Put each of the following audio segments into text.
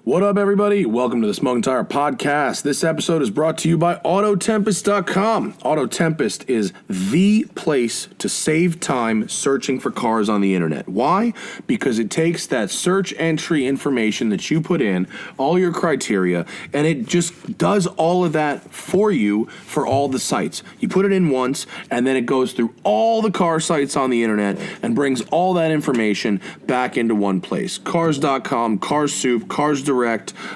What up, everybody? Welcome to the Smoking Tire Podcast. This episode is brought to you by Autotempest.com. Autotempest is the place to save time searching for cars on the internet. Why? Because it takes that search entry information that you put in, all your criteria, and it just does all of that for you for all the sites. You put it in once, and then it goes through all the car sites on the internet and brings all that information back into one place. Cars.com, Cars Soup, Cars Direct,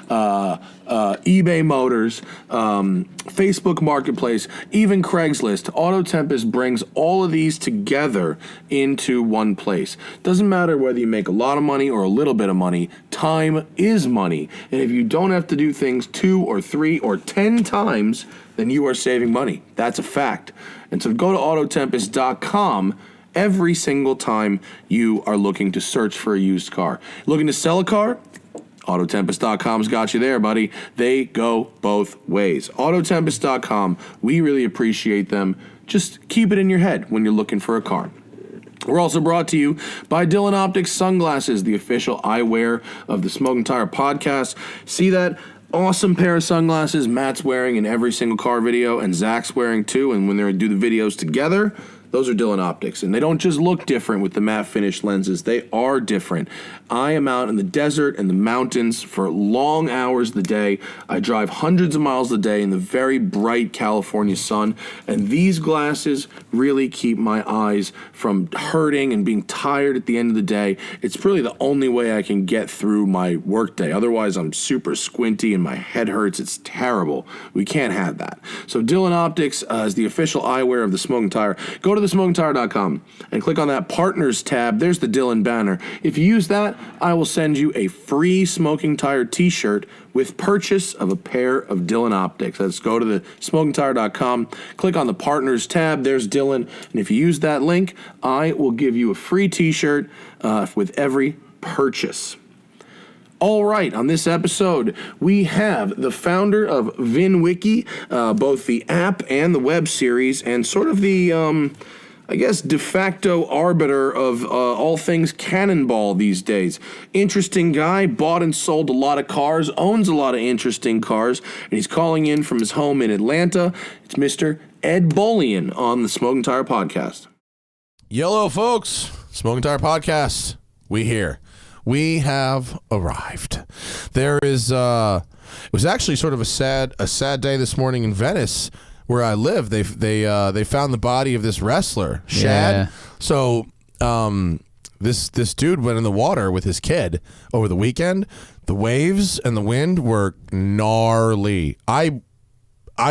eBay Motors, Facebook Marketplace, even Craigslist. Autotempest brings all of these together into one place. Doesn't matter whether you make a lot of money or a little bit of money, time is money. And if you don't have to do things 2 or 3 or 10 times, then you are saving money. That's a fact. And so go to Autotempest.com every single time you are looking to search for a used car. Looking to sell a car? Autotempest.com's got you there, buddy. They go both ways. Autotempest.com, we really appreciate them. Just keep it in your head when you're looking for a car. We're also brought to you by Dillon Optics Sunglasses, the official eyewear of the Smoking Tire Podcast. See that awesome pair of sunglasses Matt's wearing in every single car video, and Zach's wearing too, and when they do the videos together, those are Dillon Optics, and they don't just look different with the matte finish lenses. They are different. I am out in the desert and the mountains for long hours of the day. I drive hundreds of miles a day in the very bright California sun, and these glasses really keep my eyes from hurting and being tired at the end of the day. It's really the only way I can get through my workday. Otherwise, I'm super squinty and my head hurts. It's terrible. We can't have that. So Dillon Optics is the official eyewear of the Smoking Tire. Go to thesmokingtire.com and click on that Partners tab. There's the Dillon banner. If you use that, I will send you a free Smoking Tire t-shirt with purchase of a pair of Dillon Optics. Let's go to the smokingtire.com, click on the Partners tab. There's Dillon. And if you use that link, I will give you a free t-shirt with every purchase. All right, on this episode, we have the founder of VinWiki, both the app and the web series, and sort of the, de facto arbiter of all things Cannonball these days. Interesting guy, bought and sold a lot of cars, owns a lot of interesting cars, and he's calling in from his home in Atlanta. It's Mr. Ed Bolian on the Smoking Tire Podcast. Yellow folks, Smoking Tire Podcast, we here. We have arrived. There is, it was actually sort of a sad day this morning in Venice, where I live. They found the body of this wrestler, Shad. Yeah. So, this dude went in the water with his kid over the weekend. The waves and the wind were gnarly. I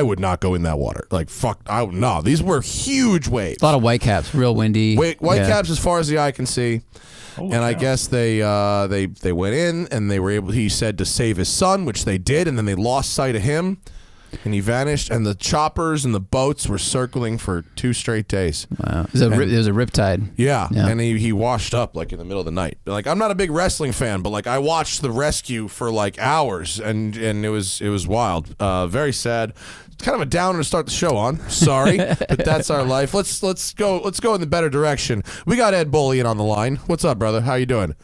would not go in that water. Like, fuck, no. These were huge waves. A lot of whitecaps, real windy. Whitecaps as far as the eye can see. Holy and cow. I guess they went in and they were able, he said, to save his son, which they did, and then they lost sight of him and he vanished, and the choppers and the boats were circling for 2 straight days. Wow. It was a riptide. Yeah. And he washed up like in the middle of the night. Like, I'm not a big wrestling fan, but like I watched the rescue for like hours, and it was wild. Very sad. Kind of a downer to start the show on. Sorry, but that's our life. Let's go in the better direction. We got Ed Bolian on the line. What's up, brother? How you doing?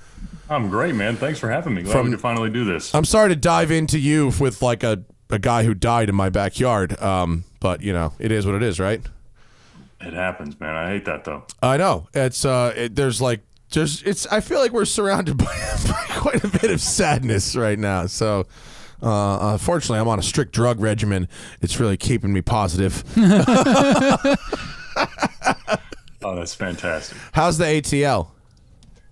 I'm great, man. Thanks for having me. Glad we could finally do this. I'm sorry to dive into you with like a guy who died in my backyard. But you know, it is what it is, right? It happens, man. I hate that though. I know. It's I feel like we're surrounded by quite a bit of sadness right now. So. Unfortunately, I'm on a strict drug regimen. It's really keeping me positive. Oh, that's fantastic. How's the ATL?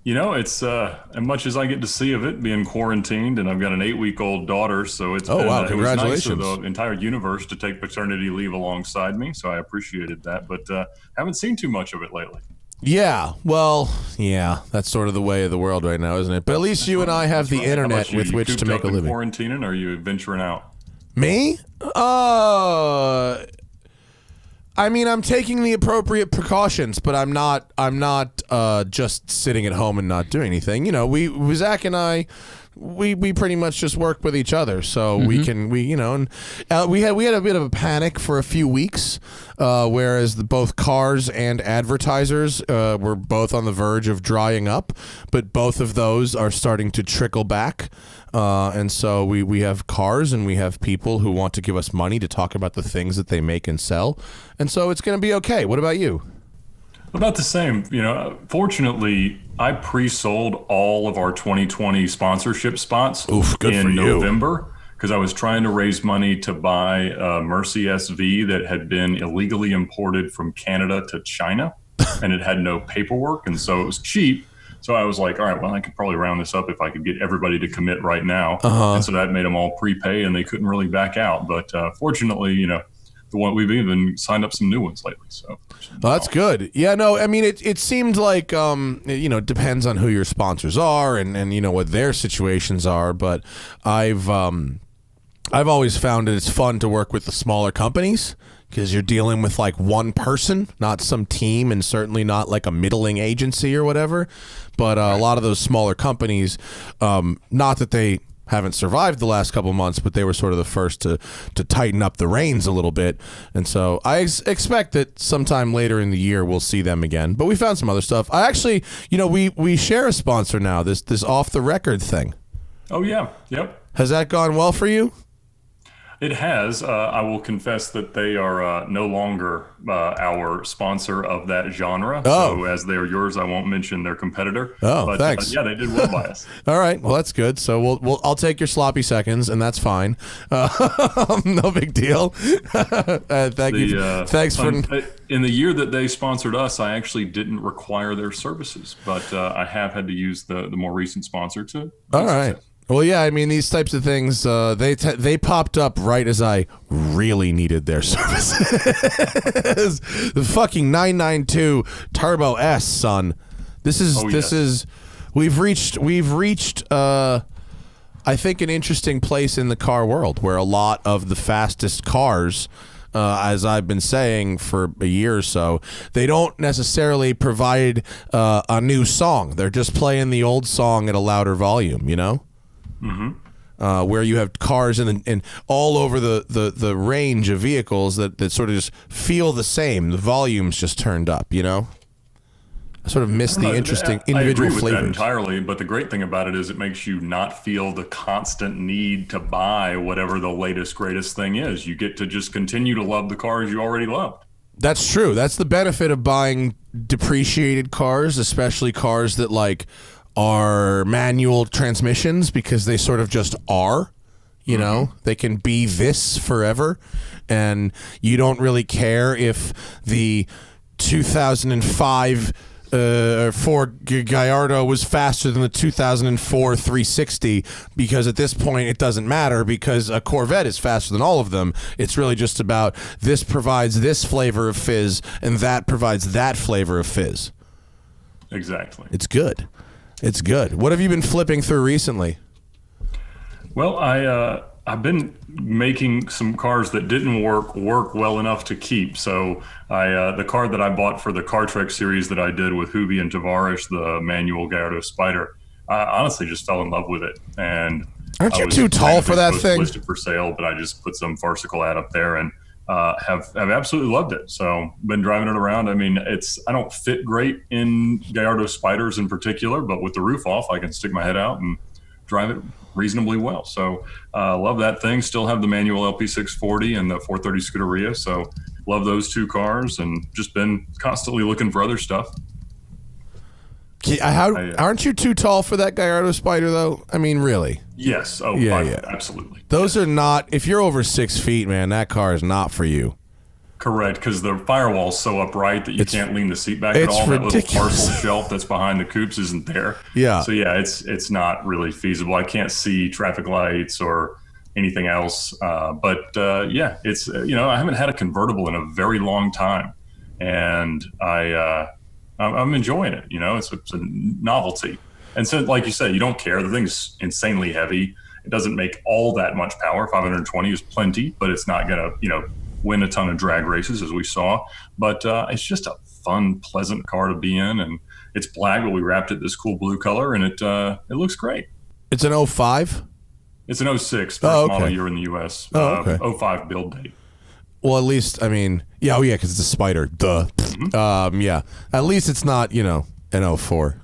You know, it's as much as I get to see of it being quarantined, and I've got an 8-week-old daughter, so it's wow, it was congratulations. nice for the entire universe to take paternity leave alongside me, so I appreciated that, but haven't seen too much of it lately. Yeah, well, yeah, that's sort of the way of the world right now, isn't it? But at least you and I have the internet with which to make a living. Quarantining, or are you venturing out? Me? I mean, I'm taking the appropriate precautions, but I'm not just sitting at home and not doing anything. You know, Zach and I, we pretty much just work with each other, so we had a bit of a panic for a few weeks, whereas both cars and advertisers were both on the verge of drying up, but both of those are starting to trickle back. And so we have cars and we have people who want to give us money to talk about the things that they make and sell. And so it's going to be okay. What about you? About the same. Fortunately, I pre-sold all of our 2020 sponsorship spots in November because I was trying to raise money to buy a Mercy SV that had been illegally imported from Canada to China, and it had no paperwork, and so it was cheap. So I was like, all right, well, I could probably round this up if I could get everybody to commit right now. And so that made them all prepay, and they couldn't really back out. But fortunately, the one we've even signed up some new ones lately. So that's good. Yeah, no, I mean, it seemed like, it depends on who your sponsors are and what their situations are. But I've always found that it's fun to work with the smaller companies because you're dealing with like one person, not some team, and certainly not like a middling agency or whatever. But a lot of those smaller companies, not that they haven't survived the last couple of months, but they were sort of the first to tighten up the reins a little bit. And so I expect that sometime later in the year we'll see them again. But we found some other stuff. I actually, we share a sponsor now, this off the record thing. Oh, yeah. Yep. Has that gone well for you? It has. I will confess that they are no longer our sponsor of that genre. Oh. So as they are yours, I won't mention their competitor. Oh, but, thanks. Yeah, they did well by us. All right. Well, that's good. So I'll take your sloppy seconds, and that's fine. No big deal. Thank you. Thanks for. In the year that they sponsored us, I actually didn't require their services, but I have had to use the more recent sponsor to. All right. Well, yeah, I mean, these types of things, they popped up right as I really needed their services. The fucking 992 Turbo S, son. This is we've reached I think an interesting place in the car world where a lot of the fastest cars, as I've been saying for a year or so, they don't necessarily provide a new song. They're just playing the old song at a louder volume, where you have cars in all over the range of vehicles that sort of just feel the same. The volume's just turned up, I sort of miss the interesting individual I agree with flavors. that entirely, but the great thing about it is it makes you not feel the constant need to buy whatever the latest, greatest thing is. You get to just continue to love the cars you already loved. That's true. That's the benefit of buying depreciated cars, especially cars that are manual transmissions, because they sort of just are, they can be this forever, and you don't really care if the 2005 Ford Gallardo was faster than the 2004 360, because at this point it doesn't matter, because a Corvette is faster than all of them. It's really just about this provides this flavor of fizz and that provides that flavor of fizz. Exactly. It's good. It's good. What have you been flipping through recently? Well, I've been making some cars that didn't work well enough to keep. So the car that I bought for the Car Trek series that I did with Hubi and Tavares, the manual Gallardo Spider, I honestly just fell in love with it. And aren't you too tall for that thing? Listed for sale, but I just put some farcical ad up there and have absolutely loved it. So been driving it around. I mean, I don't fit great in Gallardo Spiders in particular, but with the roof off, I can stick my head out and drive it reasonably well. So love that thing. Still have the manual LP640 and the 430 Scuderia. So love those two cars and just been constantly looking for other stuff. Aren't you too tall for that Gallardo Spider, though? I mean, really? Yes. Oh, yeah. Absolutely. Those are not. If you're over 6 feet, man, that car is not for you. Correct, because the firewall's so upright that you can't lean the seat back at all. Ridiculous. That little parcel shelf that's behind the coupes isn't there. Yeah. So yeah, it's not really feasible. I can't see traffic lights or anything else. Yeah, it's I haven't had a convertible in a very long time, and I'm enjoying it. It's a novelty. And so, like you said, you don't care. The thing's insanely heavy. It doesn't make all that much power. 520 is plenty, but it's not going to, win a ton of drag races, as we saw. But it's just a fun, pleasant car to be in. And it's black, but we wrapped it this cool blue color, and it looks great. It's an 05? It's an 06, first model year in the U.S. 05 build date. Well, at least, I mean, because it's a Spider. Duh. Mm-hmm. Yeah. At least it's not, an 04.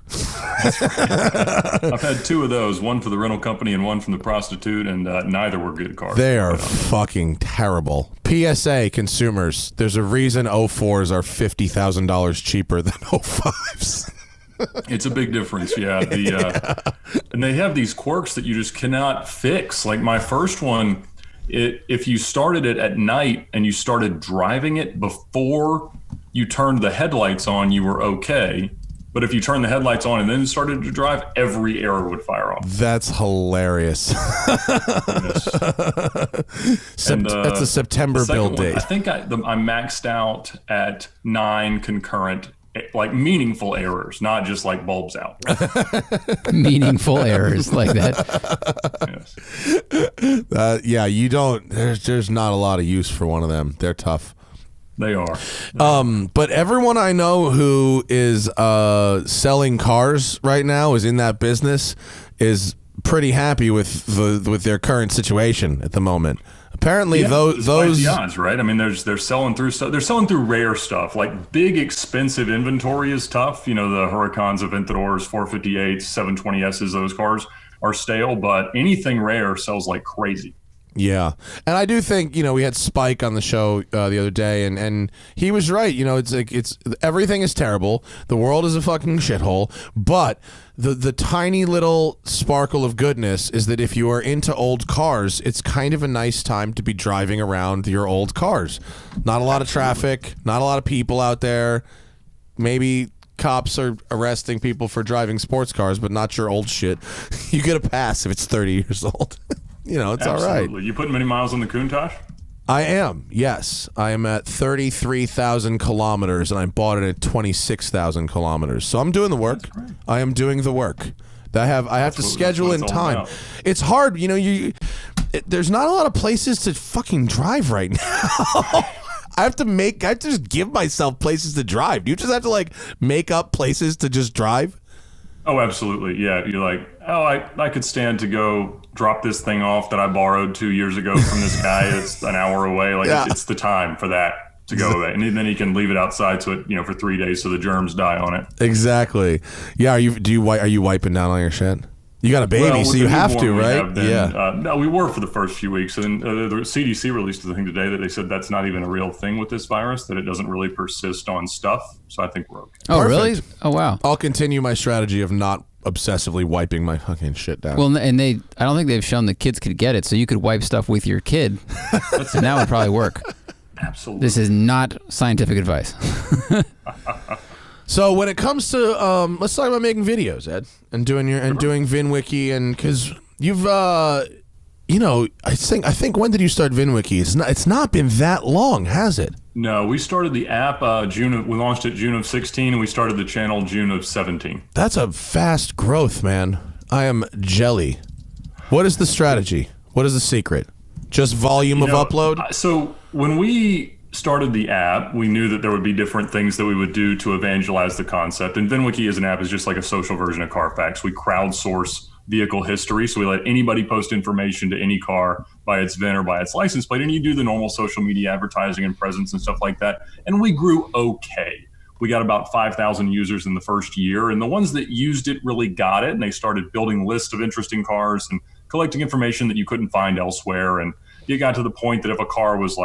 I've had 2 of those, one for the rental company and one from the prostitute, and neither were good cars. They are fucking terrible. PSA consumers, there's a reason 04s are $50,000 cheaper than 05s. It's a big difference, yeah. And they have these quirks that you just cannot fix. Like my first one, if you started it at night and you started driving it before you turned the headlights on, you were okay. But if you turned the headlights on and then started to drive, every error would fire off. That's hilarious. That's a September build date. I think I maxed out at 9 concurrent, like meaningful errors, not just like bulbs out. Meaningful errors like that. Yes. Yeah, you don't. There's not a lot of use for one of them. They're tough. They are. But everyone I know who is selling cars right now, is in that business, is pretty happy with their current situation at the moment. Apparently, those the odds, right? I mean, they're selling through stuff. They're selling through rare stuff. Like big, expensive inventory is tough. You know, the Huracans, Aventadors, 458s, 720Ss. Those cars are stale. But anything rare sells like crazy. Yeah. And I do think, we had Spike on the show the other day, and he was right. It's everything is terrible. The world is a fucking shithole. But the tiny little sparkle of goodness is that if you are into old cars, it's kind of a nice time to be driving around your old cars. Not a lot of traffic, not a lot of people out there. Maybe cops are arresting people for driving sports cars, but not your old shit. You get a pass if it's 30 years old. It's Absolutely. all right. You putting many miles on the Countach? I am, yes. I am at 33,000 kilometers, and I bought it at 26,000 kilometers. So I'm doing the work. I am doing the work. I have to schedule in time. It's hard, there's not a lot of places to fucking drive right now. I have to just give myself places to drive. Do you just have to make up places to just drive? Oh, absolutely. Yeah. You're like, I could stand to go drop this thing off that I borrowed 2 years ago from this guy. It's an hour away. It's the time for that to go. And then he can leave it outside so it, for 3 days so the germs die on it. Exactly. Yeah. Are you wiping down all your shit? You got a baby, so you have to, right? No, we were for the first few weeks. And then the CDC released the thing today that they said that's not even a real thing with this virus, that it doesn't really persist on stuff. So I think we're okay. Oh, really? Oh, wow. I'll continue my strategy of not obsessively wiping my fucking shit down. Well, and I don't think they've shown the kids could get it, so you could wipe stuff with your kid. And that would probably work. Absolutely. This is not scientific advice. So when it comes to let's talk about making videos, Ed, and doing VinWiki, and because you've I think when did you start VinWiki? It's not been that long, has it? No, we started the app we launched it June of 16, and we started the channel June of 17. That's a fast growth, man. I am jelly. What is the strategy? What is the secret? Just volume of upload? So when we started the app, we knew that there would be different things that we would do to evangelize the concept. And VinWiki as an app is just like a social version of Carfax. We crowdsource vehicle history. So we let anybody post information to any car by its VIN or by its license plate. And you do the normal social media advertising and presence and stuff like that. And we grew okay. We got about 5,000 users in the first year. And the ones that used it really got it. And they started building lists of interesting cars and collecting information that you couldn't find elsewhere. And it got to the point that if a car was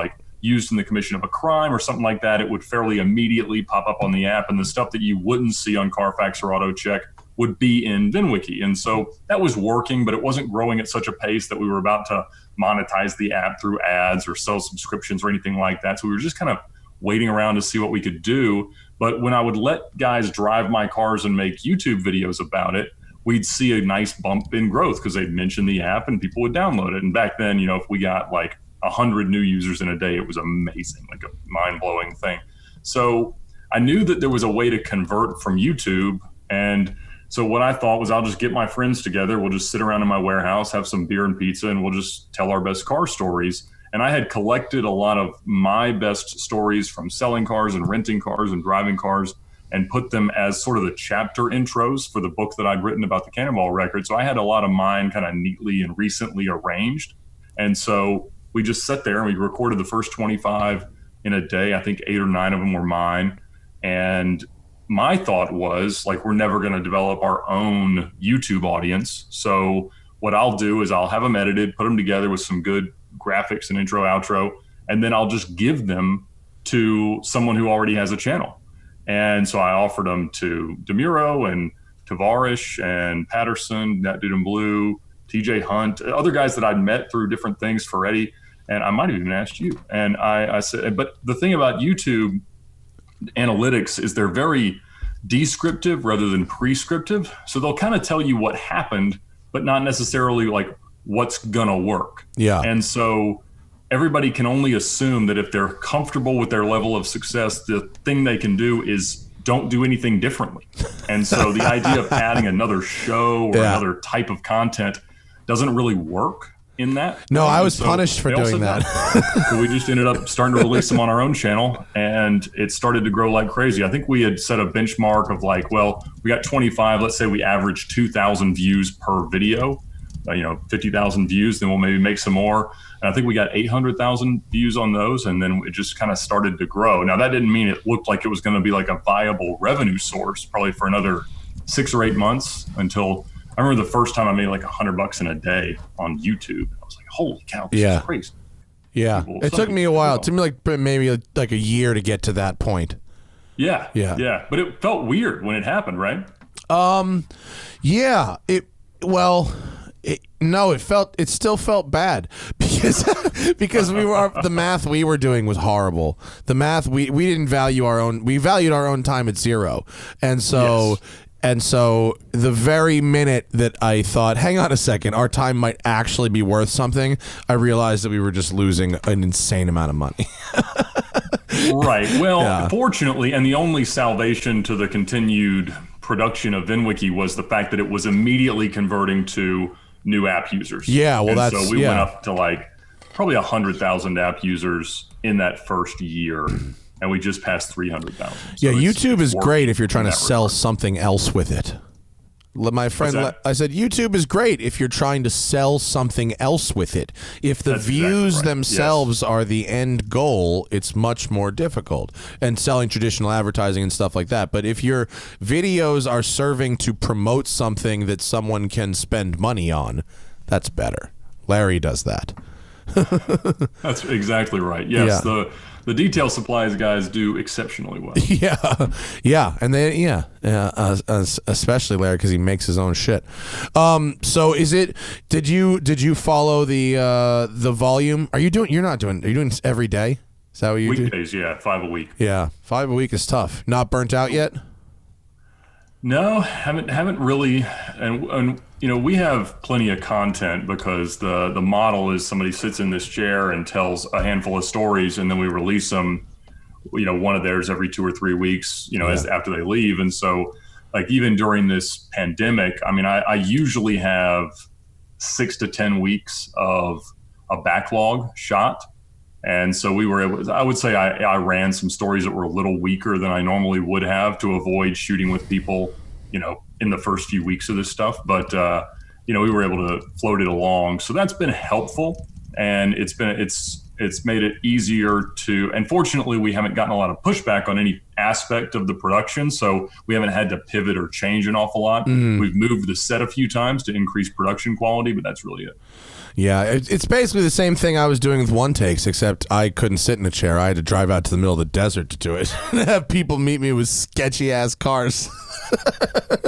used in the commission of a crime or something like that, it would fairly immediately pop up on the app, and the stuff that you wouldn't see on Carfax or AutoCheck would be in VinWiki. And so that was working, but it wasn't growing at such a pace that we were about to monetize the app through ads or sell subscriptions or anything like that. So we were just kind of waiting around to see what we could do. But when I would let guys drive my cars and make YouTube videos about it, we'd see a nice bump in growth because they'd mention the app and people would download it. And back then, if we got 100 new users in a day, it was amazing, a mind-blowing thing. So I knew that there was a way to convert from YouTube. And so what I thought was, I'll just get my friends together. We'll just sit around in my warehouse, have some beer and pizza, and we'll just tell our best car stories. And I had collected a lot of my best stories from selling cars and renting cars and driving cars and put them as sort of the chapter intros for the book that I'd written about the Cannonball record. So I had a lot of mine kind of neatly and recently arranged. And so we just sat there and we recorded the first 25 in a day. I think 8 or 9 of them were mine. And my thought was like, we're never going to develop our own YouTube audience. So what I'll do is I'll have them edited, put them together with some good graphics and intro, outro, and then I'll just give them to someone who already has a channel. And so I offered them to DeMuro and Tavarish and Patterson, That Dude in Blue, TJ Hunt, other guys that I'd met through different things, Ferretti, and I might have even asked you. And I said, but the thing about YouTube analytics is they're very descriptive rather than prescriptive. So they'll kind of tell you what happened, but not necessarily like what's gonna work. Yeah. And so everybody can only assume that if they're comfortable with their level of success, the thing they can do is don't do anything differently. And so the idea of adding another show or another type of content doesn't really work in that. No, I was punished for doing that. So we just ended up starting to release them on our own channel, and it started to grow like crazy. I think we had set a benchmark of like, well, we got 25, let's say we average 2,000 views per video, 50,000 views, then we'll maybe make some more. And I think we got 800,000 views on those, and then it just kind of started to grow. Now, that didn't mean it looked like it was going to be like a viable revenue source, probably for another 6 or 8 months, until I remember the first time I made like $100 in a day on YouTube. I was like, holy cow, this is crazy. Yeah. It took me a while. It took me like maybe like a year to get to that point. Yeah. But it felt weird when it happened, right? Yeah. It still felt bad because the math we were doing was horrible. The math we didn't value we valued our own time at zero. And so the very minute that I thought, hang on a second, our time might actually be worth something, I realized that we were just losing an insane amount of money. Right. Well, fortunately, and the only salvation to the continued production of VinWiki was the fact that it was immediately converting to new app users. Yeah, well, so we went up to like probably 100,000 app users in that first year, and we just passed 300,000. So YouTube is great if you're trying to sell something else with it. My friend, I said, YouTube is great if you're trying to sell something else with it. If the views themselves are the end goal, it's much more difficult. And selling traditional advertising and stuff like that. But if your videos are serving to promote something that someone can spend money on, that's better. Larry does that. That's exactly right. Yes, the detail supplies guys do exceptionally well. And especially Larry because he makes his own shit. So is it? Did you follow the volume? Are you doing every day? Is that what you do? Weekdays, 5 a week. Yeah, 5 a week is tough. Not burnt out yet? No, haven't really, and we have plenty of content because the model is somebody sits in this chair and tells a handful of stories, and then we release them, one of theirs every 2 or 3 weeks, as after they leave. And so, like even during this pandemic, I usually have 6 to 10 weeks of a backlog shot. And so we were able, I would say I ran some stories that were a little weaker than I normally would have to avoid shooting with people, in the first few weeks of this stuff. But, we were able to float it along. So that's been helpful. And it's made it easier to, and fortunately we haven't gotten a lot of pushback on any aspect of the production. So we haven't had to pivot or change an awful lot. We've moved the set a few times to increase production quality, but that's really it. Yeah, it's basically the same thing I was doing with one takes, except I couldn't sit in a chair. I had to drive out to the middle of the desert to do it and have people meet me with sketchy ass cars.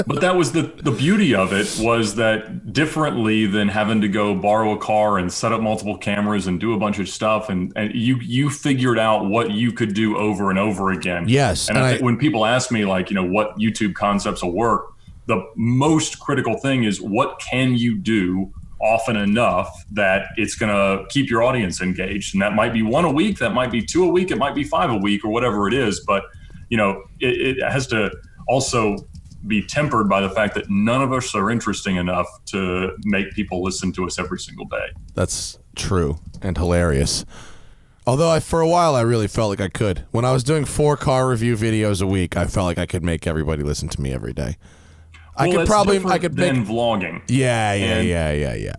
But that was the beauty of it, was that differently than having to go borrow a car and set up multiple cameras and do a bunch of stuff, and you figured out what you could do over and over again. Yes. And I think when people ask me what YouTube concepts will work, the most critical thing is what can you do often enough that it's going to keep your audience engaged. And that might be 1 a week, that might be 2 a week, it might be 5 a week or whatever it is. But, it has to also be tempered by the fact that none of us are interesting enough to make people listen to us every single day. That's true and hilarious. Although for a while I really felt like I could. When I was doing 4 car review videos a week, I felt like I could make everybody listen to me every day. I could vlogging. Yeah.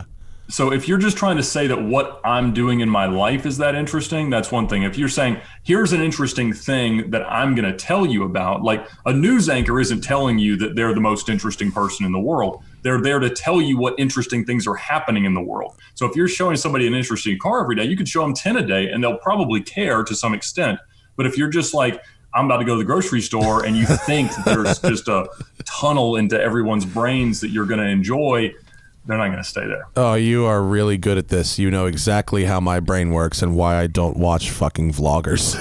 So if you're just trying to say that what I'm doing in my life is that interesting, that's one thing. If you're saying, here's an interesting thing that I'm going to tell you about, like a news anchor isn't telling you that they're the most interesting person in the world. They're there to tell you what interesting things are happening in the world. So if you're showing somebody an interesting car every day, you could show them 10 a day and they'll probably care to some extent. But if you're just like, I'm about to go to the grocery store and you think that there's just a tunnel into everyone's brains that you're going to enjoy, they're not going to stay there. Oh, you are really good at this. You know exactly how my brain works and why I don't watch fucking vloggers.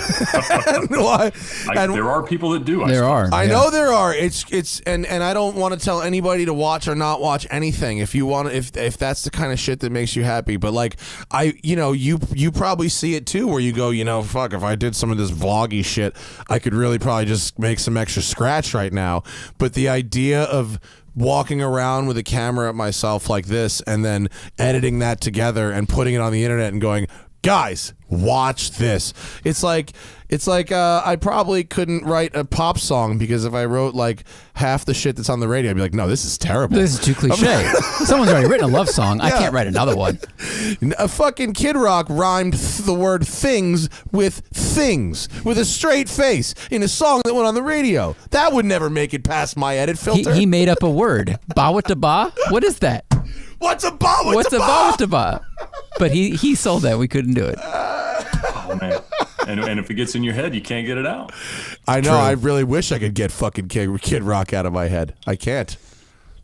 There are people that do. I know there are. And I don't want to tell anybody to watch or not watch anything. If you want, if that's the kind of shit that makes you happy. But like you probably see it too, where you go, fuck, if I did some of this vloggy shit, I could really probably just make some extra scratch right now. But the idea of walking around with a camera at myself like this and then editing that together and putting it on the internet and going, guys, watch this. It's like I probably couldn't write a pop song because if I wrote like half the shit that's on the radio, I'd be like, no, this is terrible. This is too cliche. Someone's already written a love song. I can't write another one. A fucking Kid Rock rhymed the word things with a straight face in a song that went on the radio. That would never make it past my edit filter. He made up a word. Ba-wa-ta-ba? What is that? What's a ba-wa-ta-ba? What's a ba-wa-ta-ba? But he sold that. We couldn't do it. Oh, man. And if it gets in your head, you can't get it out. I know. True. I really wish I could get fucking Kid Rock out of my head. I can't.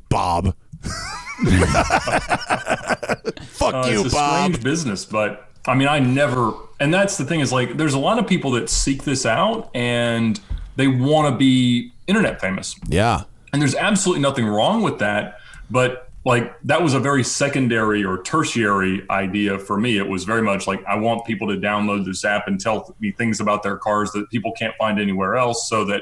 Bob. Fuck you, it's a Bob. Strange business, but I mean, and that's the thing is like, there's a lot of people that seek this out and they want to be internet famous. Yeah. And there's absolutely nothing wrong with that. But like, that was a very secondary or tertiary idea for me. It was very much like, I want people to download this app and tell me things about their cars that people can't find anywhere else, so that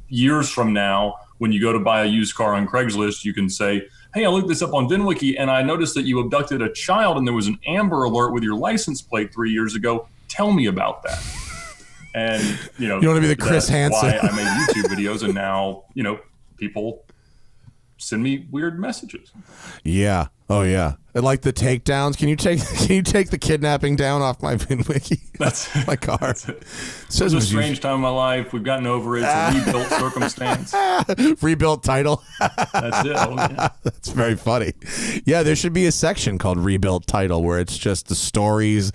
years from now, when you go to buy a used car on Craigslist, you can say, hey, I looked this up on VinWiki and I noticed that you abducted a child and there was an Amber Alert with your license plate 3 years ago. Tell me about that. And, you want to be the Chris Hansen. Why I made YouTube videos, and now, people send me weird messages. Yeah. Oh yeah. And like the takedowns. Can you take the kidnapping down off my VinWiki? That's my car. That's it. It was a strange time in my life. We've gotten over it. It's a rebuilt circumstance. Rebuilt title. That's it. Oh, yeah. That's very funny. Yeah, there should be a section called Rebuilt Title where it's just the stories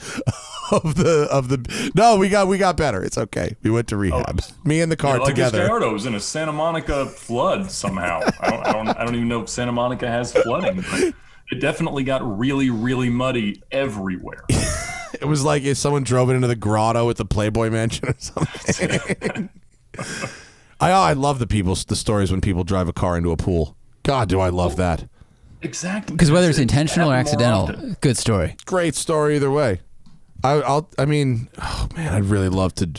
of the. No, we got better. It's okay. We went to rehab. Me and the car together. This Gallardo was in a Santa Monica flood somehow. I don't even know if Santa Monica has flooding, but it definitely got really, really muddy everywhere. It was like if someone drove it into the grotto at the Playboy Mansion or something. I love the stories when people drive a car into a pool. God, do I love that. Exactly. Because whether it's intentional or accidental, good story. Great story either way. I mean, oh man, I'd really love to.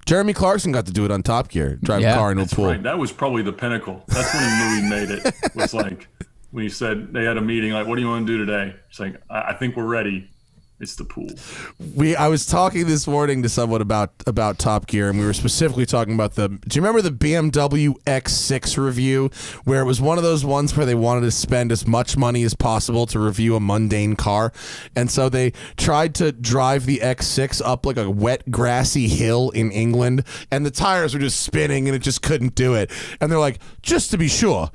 Jeremy Clarkson got to do it on Top Gear, drive a car into a pool. Right. That was probably the pinnacle. That's when he knew he made it. It was like when he said they had a meeting, like, what do you want to do today? It's like, I think we're ready. It's the pool. I was talking this morning to someone about Top Gear, and we were specifically talking about do you remember the BMW X6 review, where it was one of those ones where they wanted to spend as much money as possible to review a mundane car, and so they tried to drive the X6 up like a wet grassy hill in England, and the tires were just spinning and it just couldn't do it, and they're like, just to be sure,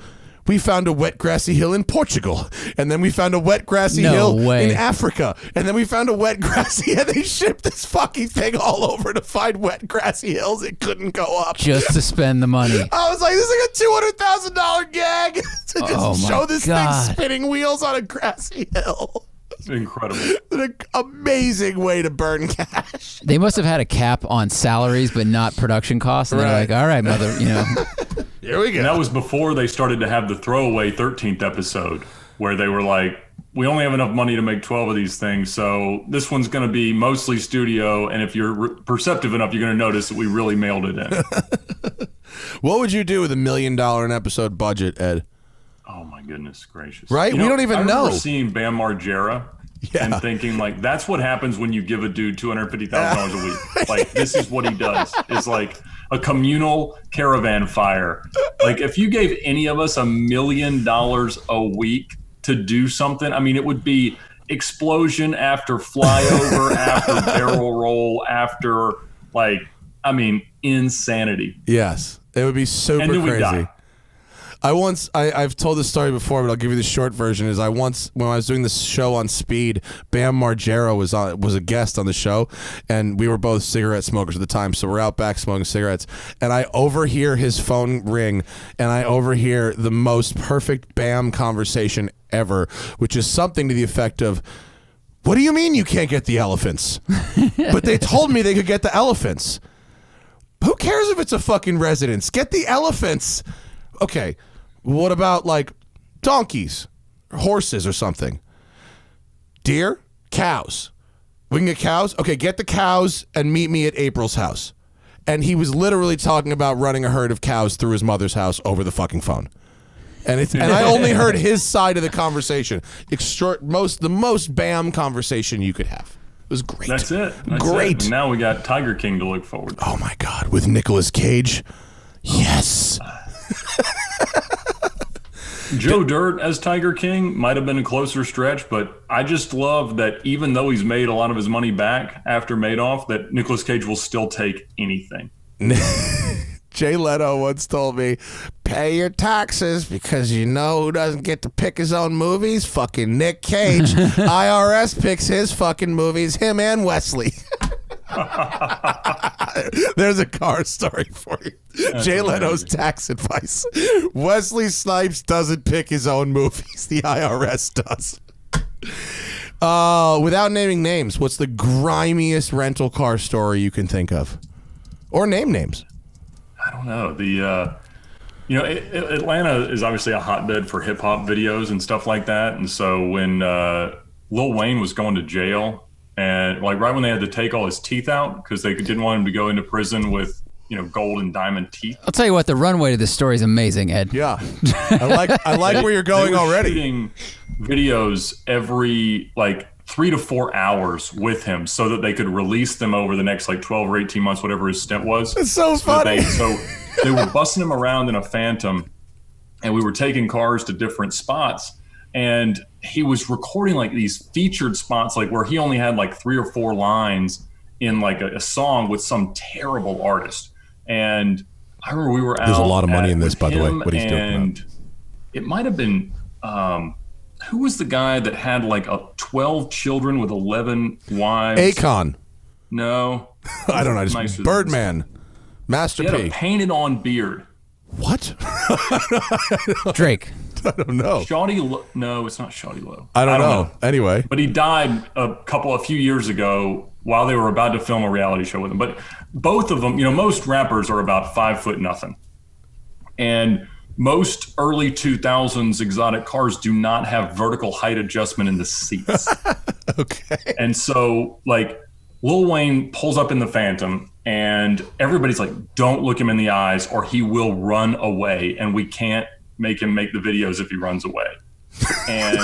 we found a wet grassy hill in Portugal, and then we found a wet grassy hill in Africa, and then we found a wet grassy, and they shipped this fucking thing all over to find wet grassy hills. It couldn't go up. Just to spend the money. I was like, this is like a $200,000 gag to just show this thing spinning wheels on a grassy hill. Incredible. An amazing way to burn cash. They must have had a cap on salaries, but not production costs. And they're like, all right, mother, Here we go. And that was before they started to have the throwaway 13th episode, where they were like, we only have enough money to make 12 of these things, so this one's going to be mostly studio, and if you're perceptive enough, you're going to notice that we really mailed it in. What would you do with $1 million an episode budget, Ed? Oh my goodness gracious! Right? We don't even know. I remember seeing Bam Margera and thinking, like, that's what happens when you give a dude $250,000 a week. Like, this is what he does. It's like a communal caravan fire. Like, if you gave any of us $1 million a week to do something, I mean, it would be explosion after flyover after barrel roll after insanity. Yes, it would be super crazy. I've told this story before, but I'll give you the short version. When I was doing this show on Speed, Bam Margera was a guest on the show, and we were both cigarette smokers at the time, so we're out back smoking cigarettes, and I overhear his phone ring, and I overhear the most perfect Bam conversation ever, which is something to the effect of, "What do you mean you can't get the elephants? But they told me they could get the elephants. Who cares if it's a fucking residence? Get the elephants." Okay. What about like donkeys, or horses or something? Deer? Cows. We can get cows? Okay, get the cows and meet me at April's house. And he was literally talking about running a herd of cows through his mother's house over the fucking phone. And I only heard his side of the conversation. The most Bam conversation you could have. It was great. That's it. Great. And now we got Tiger King to look forward to. Oh my God, with Nicolas Cage? Yes. Joe Dirt as Tiger King might have been a closer stretch, but I just love that even though he's made a lot of his money back after Madoff, that Nicolas Cage will still take anything. Jay Leno once told me, pay your taxes because you know who doesn't get to pick his own movies? Fucking Nick Cage. IRS picks his fucking movies, him and Wesley. There's a car story for you. That's Jay Leno's amazing. Tax advice. Wesley Snipes doesn't pick his own movies. The IRS does. Without naming names, what's the grimiest rental car story you can think of? Or name names. I don't know. Atlanta is obviously a hotbed for hip hop videos and stuff like that. And so when Lil Wayne was going to jail, and like right when they had to take all his teeth out because they didn't want him to go into prison with gold and diamond teeth. I'll tell you what, the runway to this story is amazing, Ed. Yeah, I like where you're going already. Shooting videos every 3 to 4 hours with him so that they could release them over the next 12 or 18 months, whatever his stint was. It's so funny. So they were busting him around in a Phantom, and we were taking cars to different spots, and he was recording these featured spots where he only had 3 or 4 lines in a song with some terrible artist. And I remember we were out. There's a lot of money in this, by the way, what he's doing. And it might have been who was the guy that had 12 children with 11 wives? Akon. No. I don't know. Just Birdman. Master P. He had a painted on beard. What? Drake. I don't know. No, it's not Shawty Low. I don't know. Anyway. But he died a few years ago while they were about to film a reality show with him. But both of them, most rappers are about 5'0". And most early 2000s exotic cars do not have vertical height adjustment in the seats. Okay. And so Lil Wayne pulls up in the Phantom and everybody's don't look him in the eyes or he will run away, and we can't make him make the videos if he runs away. And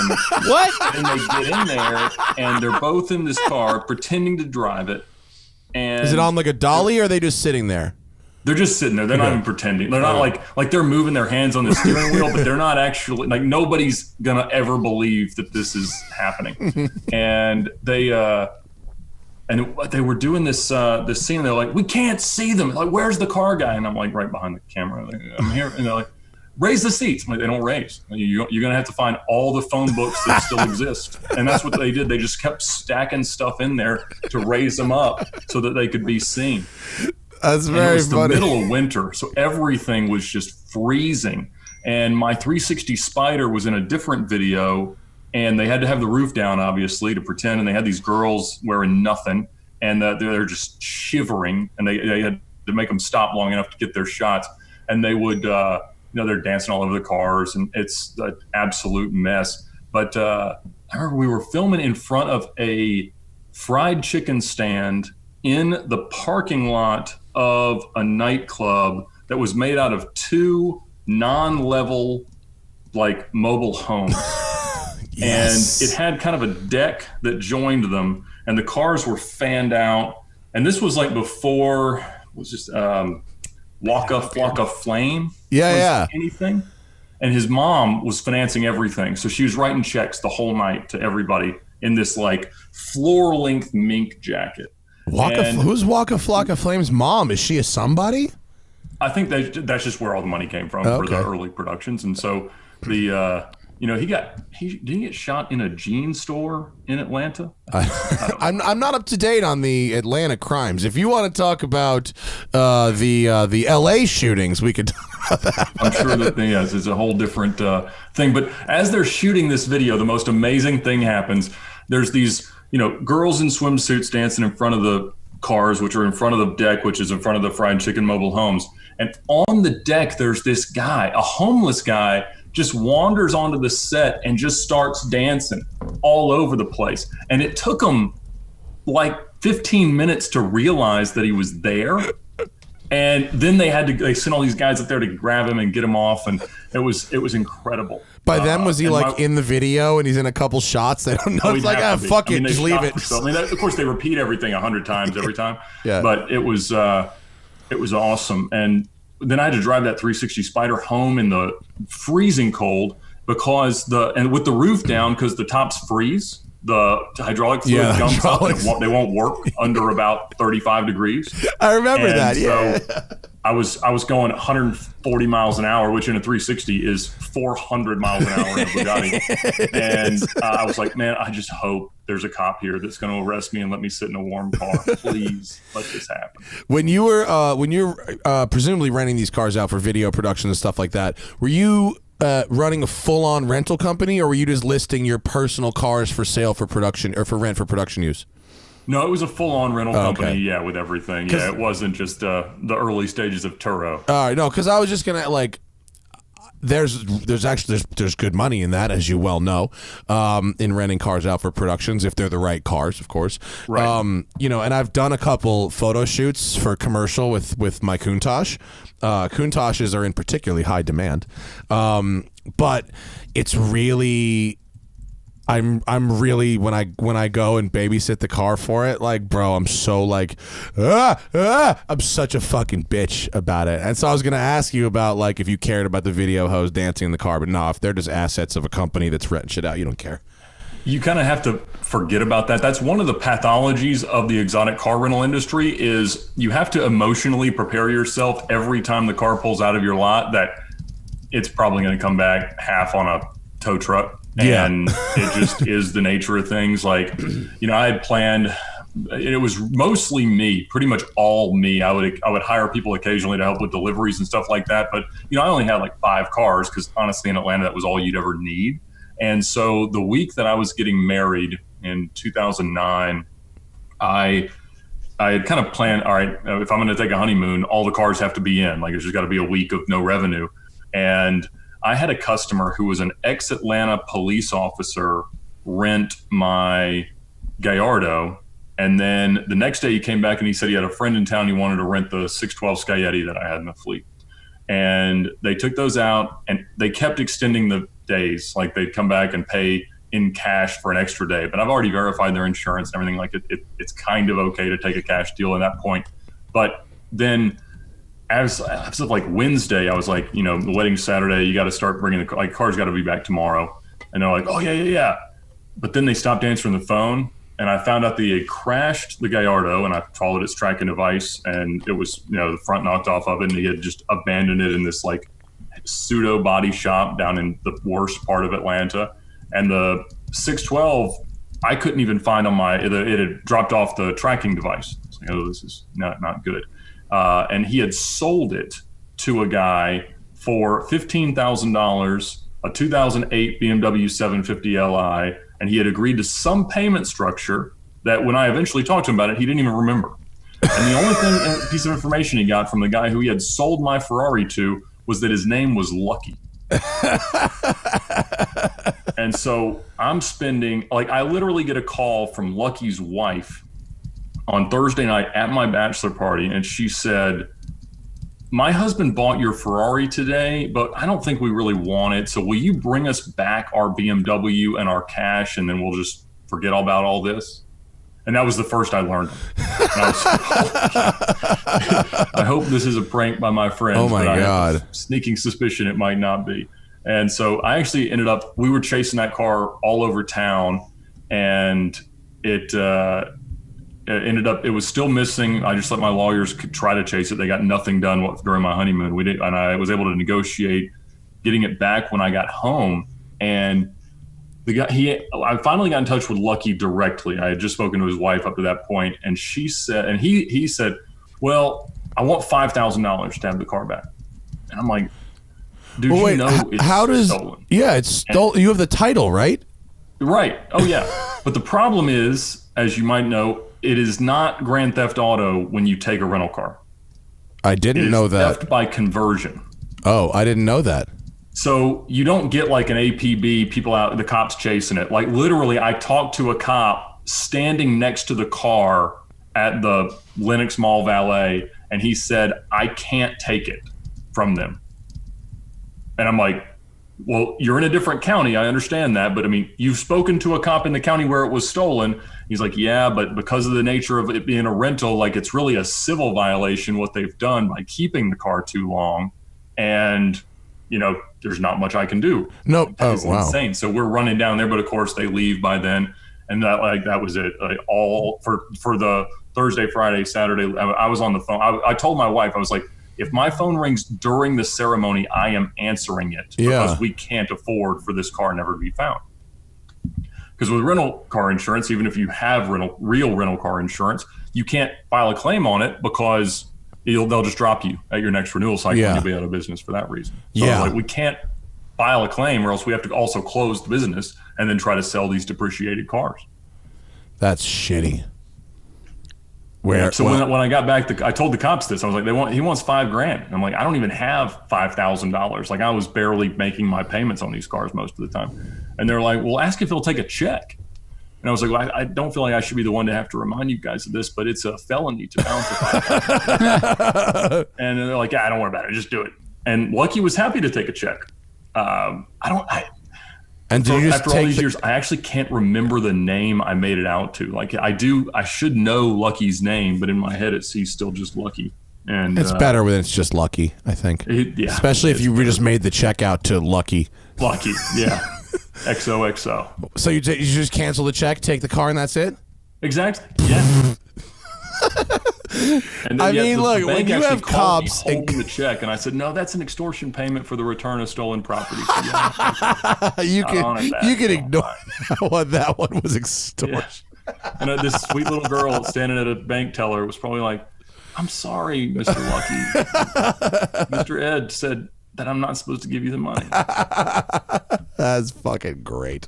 what? And they get in there and they're both in this car pretending to drive it. And is it on a dolly or are they just sitting there? They're just sitting there. They're not even pretending. They're not like they're moving their hands on the steering wheel, but they're not actually nobody's gonna ever believe that this is happening. And they were doing this scene. They're like, we can't see them. Where's the car guy? And I'm right behind the camera. I'm here. And they're like, raise the seats. They don't raise. You're going to have to find all the phone books that still exist. And that's what they did. They just kept stacking stuff in there to raise them up so that they could be seen. That's very funny. It was the middle of winter, so everything was just freezing. And my 360 Spider was in a different video, and they had to have the roof down, obviously, to pretend. And they had these girls wearing nothing, and they're just shivering. And they had to make them stop long enough to get their shots. And they would... they're dancing all over the cars, and it's an absolute mess. But I remember we were filming in front of a fried chicken stand in the parking lot of a nightclub that was made out of 2 non-level, mobile homes. Yes. And it had kind of a deck that joined them, and the cars were fanned out. And this was before, it was just... Waka Flocka Flame. Yeah. Anything. And his mom was financing everything. So she was writing checks the whole night to everybody. in this like floor length mink jacket. Who's Waka Flocka Flame's mom? Is she a somebody? I think that's just where all the money came from for the early productions. And so the, he didn't get shot in a jean store in Atlanta. I'm not up to date on the Atlanta crimes. If you want to talk about the LA shootings, we could talk about that. I'm sure that it's a whole different thing. But as they're shooting this video, the most amazing thing happens. There's these, girls in swimsuits dancing in front of the cars, which are in front of the deck, which is in front of the Fried Chicken mobile homes. And on the deck, there's this guy, a homeless guy, just wanders onto the set and just starts dancing all over the place. And it took him like 15 minutes to realize that he was there. And then they sent all these guys up there to grab him and get him off. And it was incredible. By then, was he in the video and he's in a couple shots? They don't know. It's like, fuck it, just leave it. Of course, they repeat everything 100 times every time. Yeah. But it was awesome. And then I had to drive that 360 Spider home in the freezing cold because with the roof down, because the tops freeze, the hydraulic fluid jumps up and they won't work under about 35 degrees. I remember that. Yeah. So I was going 140 miles an hour, which in a 360 is 400 miles an hour in a Bugatti. And I was like, man, I just hope there's a cop here that's going to arrest me and let me sit in a warm car. Please let this happen. When you were presumably renting these cars out for video production and stuff like that, were you running a full-on rental company, or were you just listing your personal cars for sale for production or for rent for production use? No, it was a full-on rental company, with everything. Yeah, it wasn't just the early stages of Turo. All right, no, because I was just gonna there's good money in that, as you well know, in renting cars out for productions if they're the right cars, of course. Right. And I've done a couple photo shoots for commercial with my Countach. Countaches are in particularly high demand, but it's really. I'm really when I go and babysit the car for it, like, bro, I'm so I'm such a fucking bitch about it. And so I was gonna ask you about if you cared about the video hoes dancing in the car, but no, if they're just assets of a company that's renting shit out, you don't care. You kind of have to forget about that. That's one of the pathologies of the exotic car rental industry is you have to emotionally prepare yourself every time the car pulls out of your lot that it's probably going to come back half on a tow truck. And it just is the nature of things. I had planned, it was mostly me, pretty much all me. I would hire people occasionally to help with deliveries and stuff like that. But, I only had 5 cars because honestly in Atlanta, that was all you'd ever need. And so the week that I was getting married in 2009, I had kind of planned, all right, if I'm going to take a honeymoon, all the cars have to be in. There's just got to be a week of no revenue. And I had a customer who was an ex-Atlanta police officer rent my Gallardo. And then the next day he came back and he said he had a friend in town. He wanted to rent the 612 Scaglietti that I had in the fleet. And they took those out and they kept extending the days. They'd come back and pay in cash for an extra day. But I've already verified their insurance and everything. It's kind of okay to take a cash deal at that point. But then as of Wednesday, I was the wedding's Saturday. You got to start bringing the car's got to be back tomorrow. And they're like, oh, yeah. But then they stopped answering the phone. And I found out they had crashed the Gallardo and I followed its tracking device. And it was, the front knocked off of it. And he had just abandoned it in this pseudo body shop down in the worst part of Atlanta. And the 612, I couldn't even find on it had dropped off the tracking device. It's this is not good. And he had sold it to a guy for $15,000, a 2008 BMW 750 Li, and he had agreed to some payment structure that when I eventually talked to him about it, he didn't even remember. And the only piece of information he got from the guy who he had sold my Ferrari to was that his name was Lucky. And so I'm spending, I literally get a call from Lucky's wife on Thursday night at my bachelor party, and she said, my husband bought your Ferrari today, but I don't think we really want it. So will you bring us back our BMW and our cash, and then we'll just forget all about all this? And that was the first I learned. I hope this is a prank by my friends. Oh my God. I have a sneaking suspicion it might not be. And so I actually we were chasing that car all over town. and it ended up, it was still missing. I just let my lawyers try to chase it. They got nothing done during my honeymoon. And I was able to negotiate getting it back when I got home. And the guy, I finally got in touch with Lucky directly. I had just spoken to his wife up to that point, and she said, and he said, well, I want $5,000 to have the car back. And I'm like, dude, well, wait, you know it's stolen. Yeah, it's stolen. You have the title, right? Right. Oh, yeah. But the problem is, as you might know, it is not Grand Theft Auto when you take a rental car. I didn't know that. Theft by conversion. Oh, I didn't know that. So you don't get like an APB, people out, the cops chasing it. Like literally, I talked to a cop standing next to the car at the Lenox Mall valet, and he said, I can't take it from them. And I'm like, well, you're in a different county. I understand that. But I mean, you've spoken to a cop in the county where it was stolen. He's like, yeah, but because of the nature of it being a rental, like it's really a civil violation what they've done by keeping the car too long. And, you know, there's not much I can do. No. It's insane. So we're running down there, but of course they leave by then. And that was it. All for the Thursday, Friday, Saturday. I was on the phone. I told my wife, I was like, if my phone rings during the ceremony, I am answering it because we can't afford for this car never to be found. Because with rental car insurance, even if you have real rental car insurance, you can't file a claim on it because they'll just drop you at your next renewal cycle and you'll be out of business for that reason. So like, we can't file a claim or else we have to also close the business and then try to sell these depreciated cars. That's shitty. When I got back, I told the cops this. I was like, he wants $5,000. And I'm like, I don't even have $5,000. Like I was barely making my payments on these cars most of the time. And they're like, well, ask if he'll take a check. And I was like, well, I don't feel like I should be the one to have to remind you guys of this, but it's a felony to balance a $5,000. And they're like, yeah, don't worry about it. Just do it. And Lucky was happy to take a check. After all these years, I actually can't remember the name I made it out to. Like I should know Lucky's name, but in my head it's still just Lucky. And it's better when it's just Lucky, I think. Especially if you just made the check out to Lucky. Lucky, yeah. XOXO. So you just cancel the check, take the car, and that's it? Exactly. Yeah. And then, I mean, look, when you have cops holding the check, and I said, "No, that's an extortion payment for the return of stolen property." So yeah, you can ignore that one was extortion. Yeah. And this sweet little girl standing at a bank teller was probably like, "I'm sorry, Mr. Lucky. Mr. Ed said that I'm not supposed to give you the money." That's fucking great.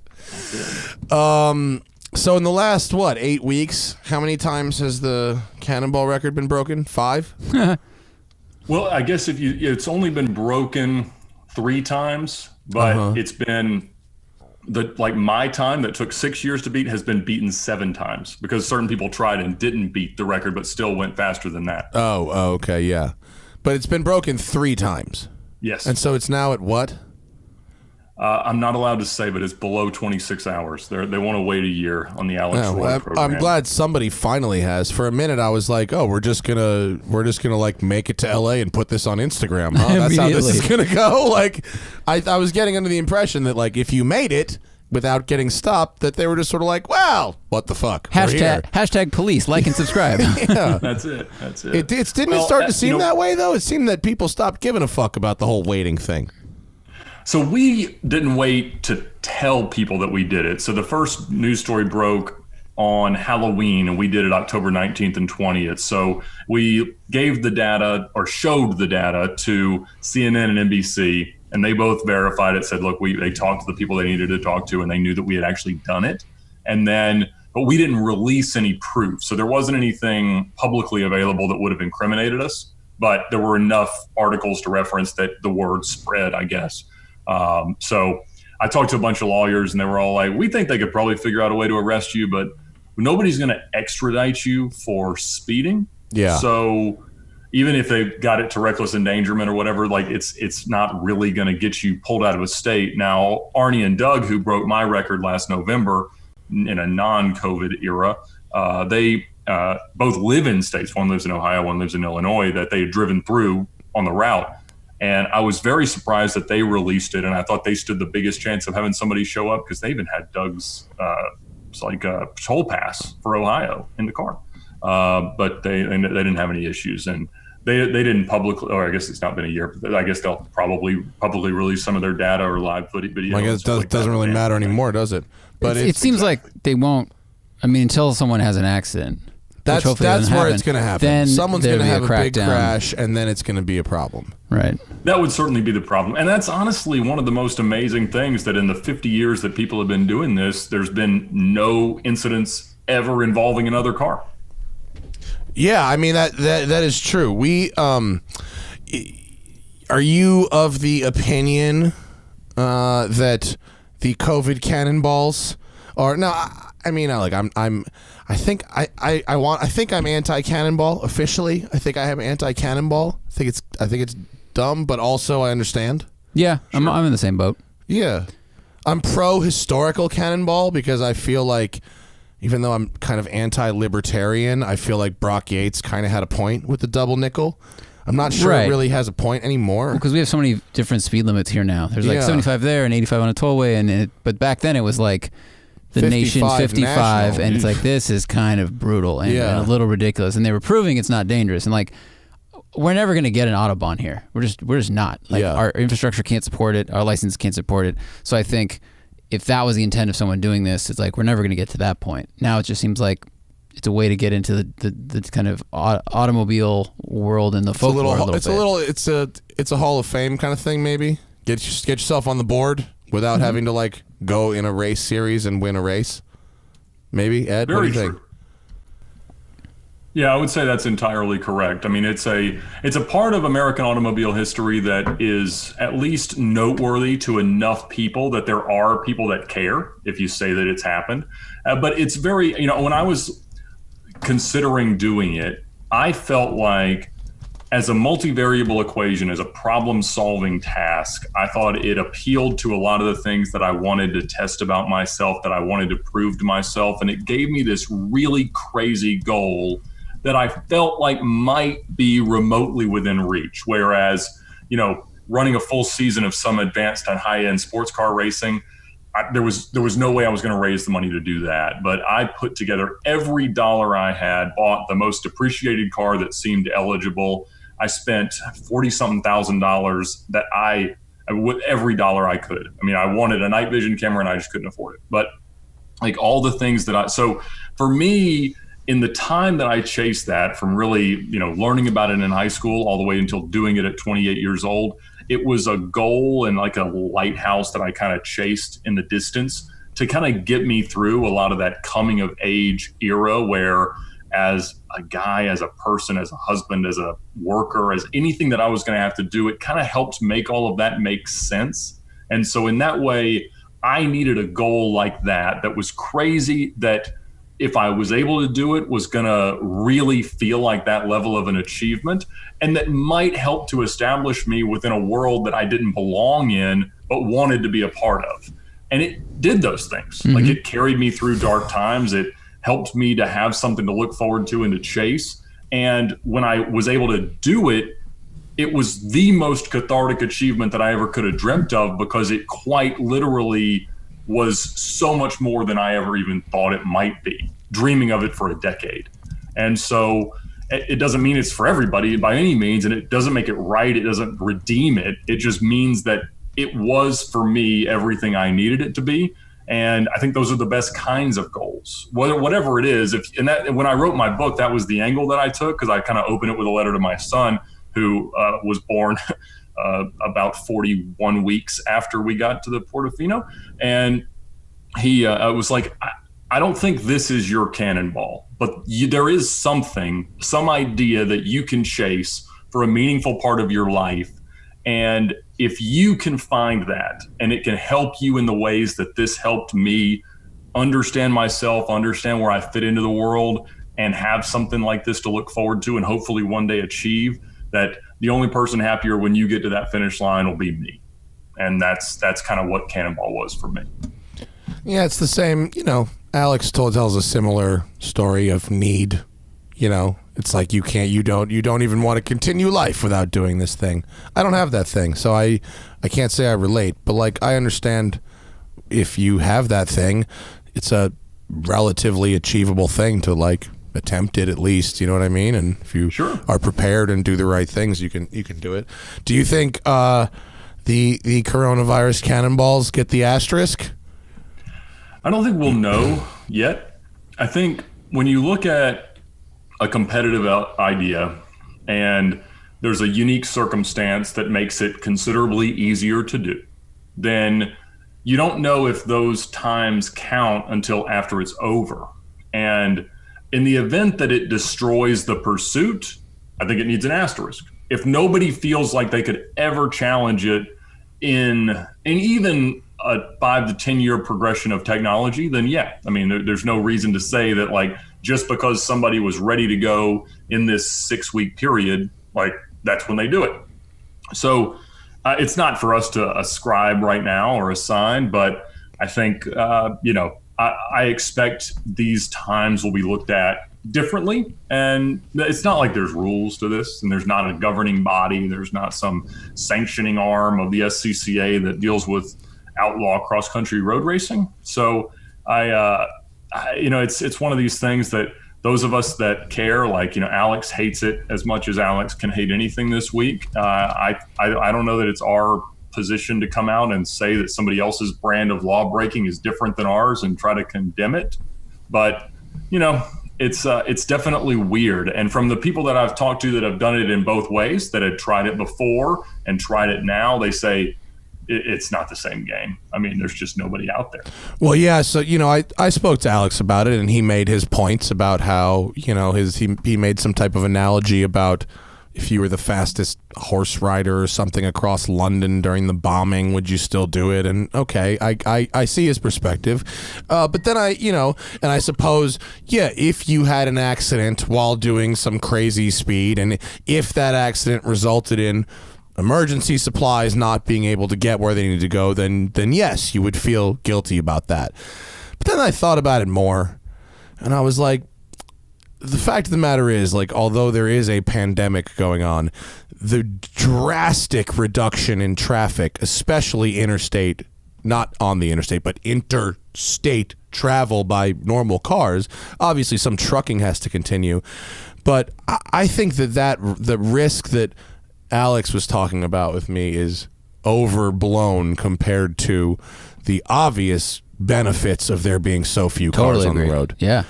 So in the last, 8 weeks, how many times has the Cannonball record been broken? 5? Well, I guess it's only been broken 3 times, but it's been my time that took 6 years to beat has been beaten 7 times because certain people tried and didn't beat the record, but still went faster than that. Oh, okay, yeah. But it's been broken 3 times. Yes. And so it's now at what? I'm not allowed to say, but it's below 26 hours. They want to wait a year on the Alex Roy program. I'm glad somebody finally has. For a minute, I was like, "Oh, we're just gonna like make it to LA and put this on Instagram." Huh? That's how this is gonna go. Like, I was getting under the impression that like if you made it without getting stopped, that they were just sort of like, "Well, what the fuck?" Hashtag police, like and subscribe. Yeah, that's it. It didn't it start to seem that way though? It seemed that people stopped giving a fuck about the whole waiting thing. So we didn't wait to tell people that we did it. So the first news story broke on Halloween, and we did it October 19th and 20th. So we gave the data or showed the data to CNN and NBC, and they both verified it, said, look, they talked to the people they needed to talk to, and they knew that we had actually done it. But we didn't release any proof. So there wasn't anything publicly available that would have incriminated us, but there were enough articles to reference that the word spread, I guess. So I talked to a bunch of lawyers and they were all like, we think they could probably figure out a way to arrest you, but nobody's going to extradite you for speeding. Yeah. So even if they got it to reckless endangerment or whatever, like it's not really going to get you pulled out of a state. Now, Arnie and Doug, who broke my record last November in a non-COVID era, they both live in states. One lives in Ohio, one lives in Illinois, that they had driven through on the route. And I was very surprised that they released it. And I thought they stood the biggest chance of having somebody show up because they even had Doug's like a toll pass for Ohio in the car. But they didn't have any issues, and they didn't publicly, or I guess it's not been a year, but I guess they'll probably release some of their data or live video. I guess it doesn't really matter anymore, does it? But it seems like they won't. I mean, until someone has an accident. That's where it's going to happen. Then someone's going to have a big crackdown. Crash, and then it's going to be a problem. Right. That would certainly be the problem. And that's honestly one of the most amazing things, that in the 50 years that people have been doing this, there's been no incidents ever involving another car. Yeah, I mean, that is true. We are you of the opinion that the COVID cannonballs are I mean, like I think I'm anti-cannonball officially. I think I am anti-cannonball. I think it's dumb, but also I understand. Yeah, sure. I'm in the same boat. Yeah, I'm pro historical cannonball because I feel like, even though I'm kind of anti-libertarian, I feel like Brock Yates kind of had a point with the double nickel. I'm not sure it really has a point anymore. Because we have so many different speed limits here now. There's like 75 there and 85 on a tollway, but back then it was like the nation 55, national. And it's like, this is kind of brutal and a little ridiculous. And they were proving it's not dangerous. And like, we're never going to get an Autobahn here. We're just not. Like, our infrastructure can't support it. Our license can't support it. So I think if that was the intent of someone doing this, it's like, we're never going to get to that point. Now it just seems like it's a way to get into the kind of automobile world and the folk world a little bit. It's a Hall of Fame kind of thing, maybe. Get yourself on the board without having to like go in a race series and win a race. Maybe, Ed, what do you think? Yeah, I would say that's entirely correct. I mean, it's a part of American automobile history that is at least noteworthy to enough people that there are people that care if you say that it's happened. But it's very, when I was considering doing it, I felt like as a multivariable equation, as a problem-solving task, I thought it appealed to a lot of the things that I wanted to test about myself, that I wanted to prove to myself, and it gave me this really crazy goal that I felt like might be remotely within reach. Whereas, running a full season of some advanced and high-end sports car racing, there was no way I was going to raise the money to do that. But I put together every dollar I had, bought the most depreciated car that seemed eligible. I spent $40,000 that with every dollar I could. I mean, I wanted a night vision camera and I just couldn't afford it. But like all the things so for me, in the time that I chased that, from really, learning about it in high school all the way until doing it at 28 years old, it was a goal and like a lighthouse that I kind of chased in the distance to kind of get me through a lot of that coming of age era where, as a guy, as a person, as a husband, as a worker, as anything that I was going to have to do, it kind of helped make all of that make sense. And so in that way, I needed a goal like that was crazy, that if I was able to do it, was going to really feel like that level of an achievement, and that might help to establish me within a world that I didn't belong in, but wanted to be a part of. And it did those things. Mm-hmm. Like, it carried me through dark times. It helped me to have something to look forward to and to chase. And when I was able to do it, it was the most cathartic achievement that I ever could have dreamt of, because it quite literally was so much more than I ever even thought it might be, dreaming of it for a decade. And so it doesn't mean it's for everybody by any means, and it doesn't make it right. It doesn't redeem it. It just means that it was, for me, everything I needed it to be. And I think those are the best kinds of goals, whatever it is. When I wrote my book, that was the angle that I took, because I kind of opened it with a letter to my son, who was born about 41 weeks after we got to the Portofino. And he was like, I don't think this is your cannonball, but there is some idea that you can chase for a meaningful part of your life. And if you can find that, and it can help you in the ways that this helped me understand myself, understand where I fit into the world, and have something like this to look forward to and hopefully one day achieve, that the only person happier when you get to that finish line will be me. And that's kind of what Cannonball was for me. Yeah, it's the same, Alex tells a similar story of need. It's like you don't even want to continue life without doing this thing. I don't have that thing, so I can't say I relate, but like I understand if you have that thing, it's a relatively achievable thing to like attempt it at least. You know what I mean? And if you are prepared and do the right things, you can do it. Do you think the coronavirus cannonballs get the asterisk? I don't think we'll know yet. I think when you look at a competitive idea and there's a unique circumstance that makes it considerably easier to do, then you don't know if those times count until after it's over. And in the event that it destroys the pursuit, I think it needs an asterisk. If nobody feels like they could ever challenge it in even a 5 to 10 year progression of technology, then yeah, I mean, there's no reason to say that like just because somebody was ready to go in this 6-week period, like that's when they do it. So it's not for us to ascribe right now or assign, but I think, I expect these times will be looked at differently. And it's not like there's rules to this and there's not a governing body. There's not some sanctioning arm of the SCCA that deals with outlaw cross-country road racing. So it's one of these things that those of us that care, like, Alex hates it as much as Alex can hate anything this week. I don't know that it's our position to come out and say that somebody else's brand of law breaking is different than ours and try to condemn it. But, it's definitely weird. And from the people that I've talked to that have done it in both ways, that had tried it before and tried it now, they say it's not the same game. I mean, there's just nobody out there. Well, yeah. So, I spoke to Alex about it and he made his points about how, he made some type of analogy about if you were the fastest horse rider or something across London during the bombing, would you still do it? And okay, I see his perspective. But then I suppose, yeah, if you had an accident while doing some crazy speed and if that accident resulted in emergency supplies not being able to get where they need to go, then yes, you would feel guilty about that. But then I thought about it more and I was like, the fact of the matter is, like, although there is a pandemic going on, the drastic reduction in traffic, especially interstate, not on the interstate, but interstate travel by normal cars, obviously some trucking has to continue. But I think that the risk that Alex was talking about with me is overblown compared to the obvious benefits of there being so few cars on the road. Yeah.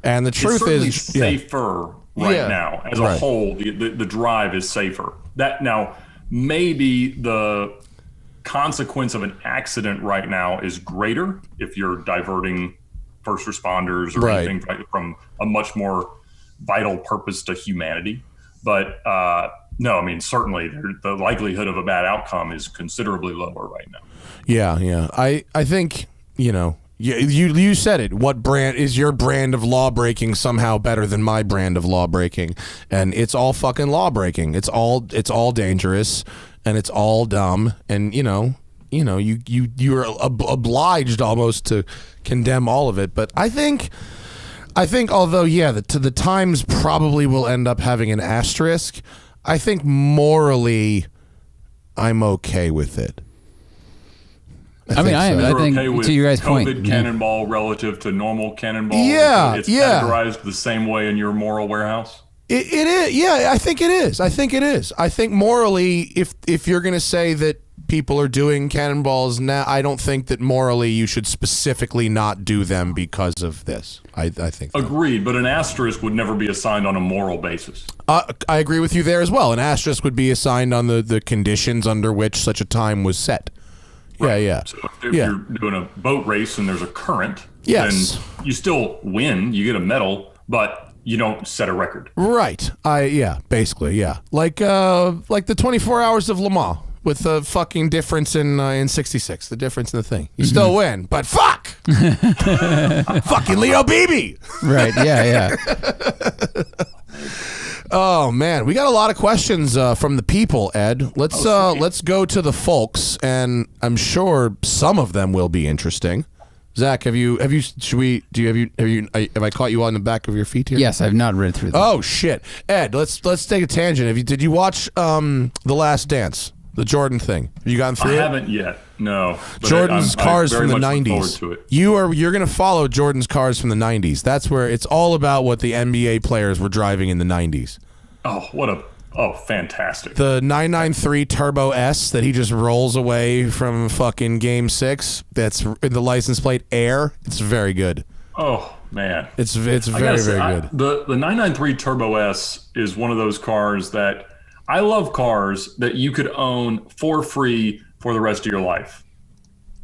And the truth is safer now as a whole. The drive is safer. That now maybe the consequence of an accident right now is greater if you're diverting first responders or anything from a much more vital purpose to humanity. But no, I mean, certainly the likelihood of a bad outcome is considerably lower right now. Yeah. I think, you said it. What brand is your brand of law breaking somehow better than my brand of law breaking? And it's all fucking law breaking. It's all dangerous and it's all dumb. And you're obliged almost to condemn all of it. But I think although the times probably will end up having an asterisk, I think morally I'm okay with it. I think okay with to your guys' point, COVID cannonball relative to normal cannonball. Yeah, it's categorized the same way in your moral warehouse. It is. Yeah, I think it is. I think morally, if you're going to say that people are doing cannonballs now, I don't think that morally you should specifically not do them because of this. I think agreed, but an asterisk would never be assigned on a moral basis. I agree with you there as well. An asterisk would be assigned on the conditions under which such a time was set. Right. Yeah. So if you're doing a boat race and there's a current, then you still win, you get a medal, but you don't set a record. Right. Basically, yeah. Like the 24 hours of Le Mans with the fucking difference in 66, the difference in the thing. You still win, but fuck! Fucking Leo Beebe! Right, yeah. Oh man, we got a lot of questions from the people, Ed. Let's go to the folks, and I'm sure some of them will be interesting. Zach, have I caught you on the back of your feet here? Yes, I've not read through them. Oh shit, Ed, let's take a tangent. Did you watch The Last Dance, the Jordan thing? Have you gotten through it? I haven't yet. No. Jordan's cars I very from the much look 90s. forward to it. You're going to follow Jordan's cars from the 90s. That's where it's all about what the NBA players were driving in the 90s. Oh, fantastic. The 993 Turbo S that he just rolls away from fucking Game 6, that's the license plate Air. It's very good. Oh, man. It's very, very good. The 993 Turbo S is one of those cars that I love, cars that you could own for free for the rest of your life.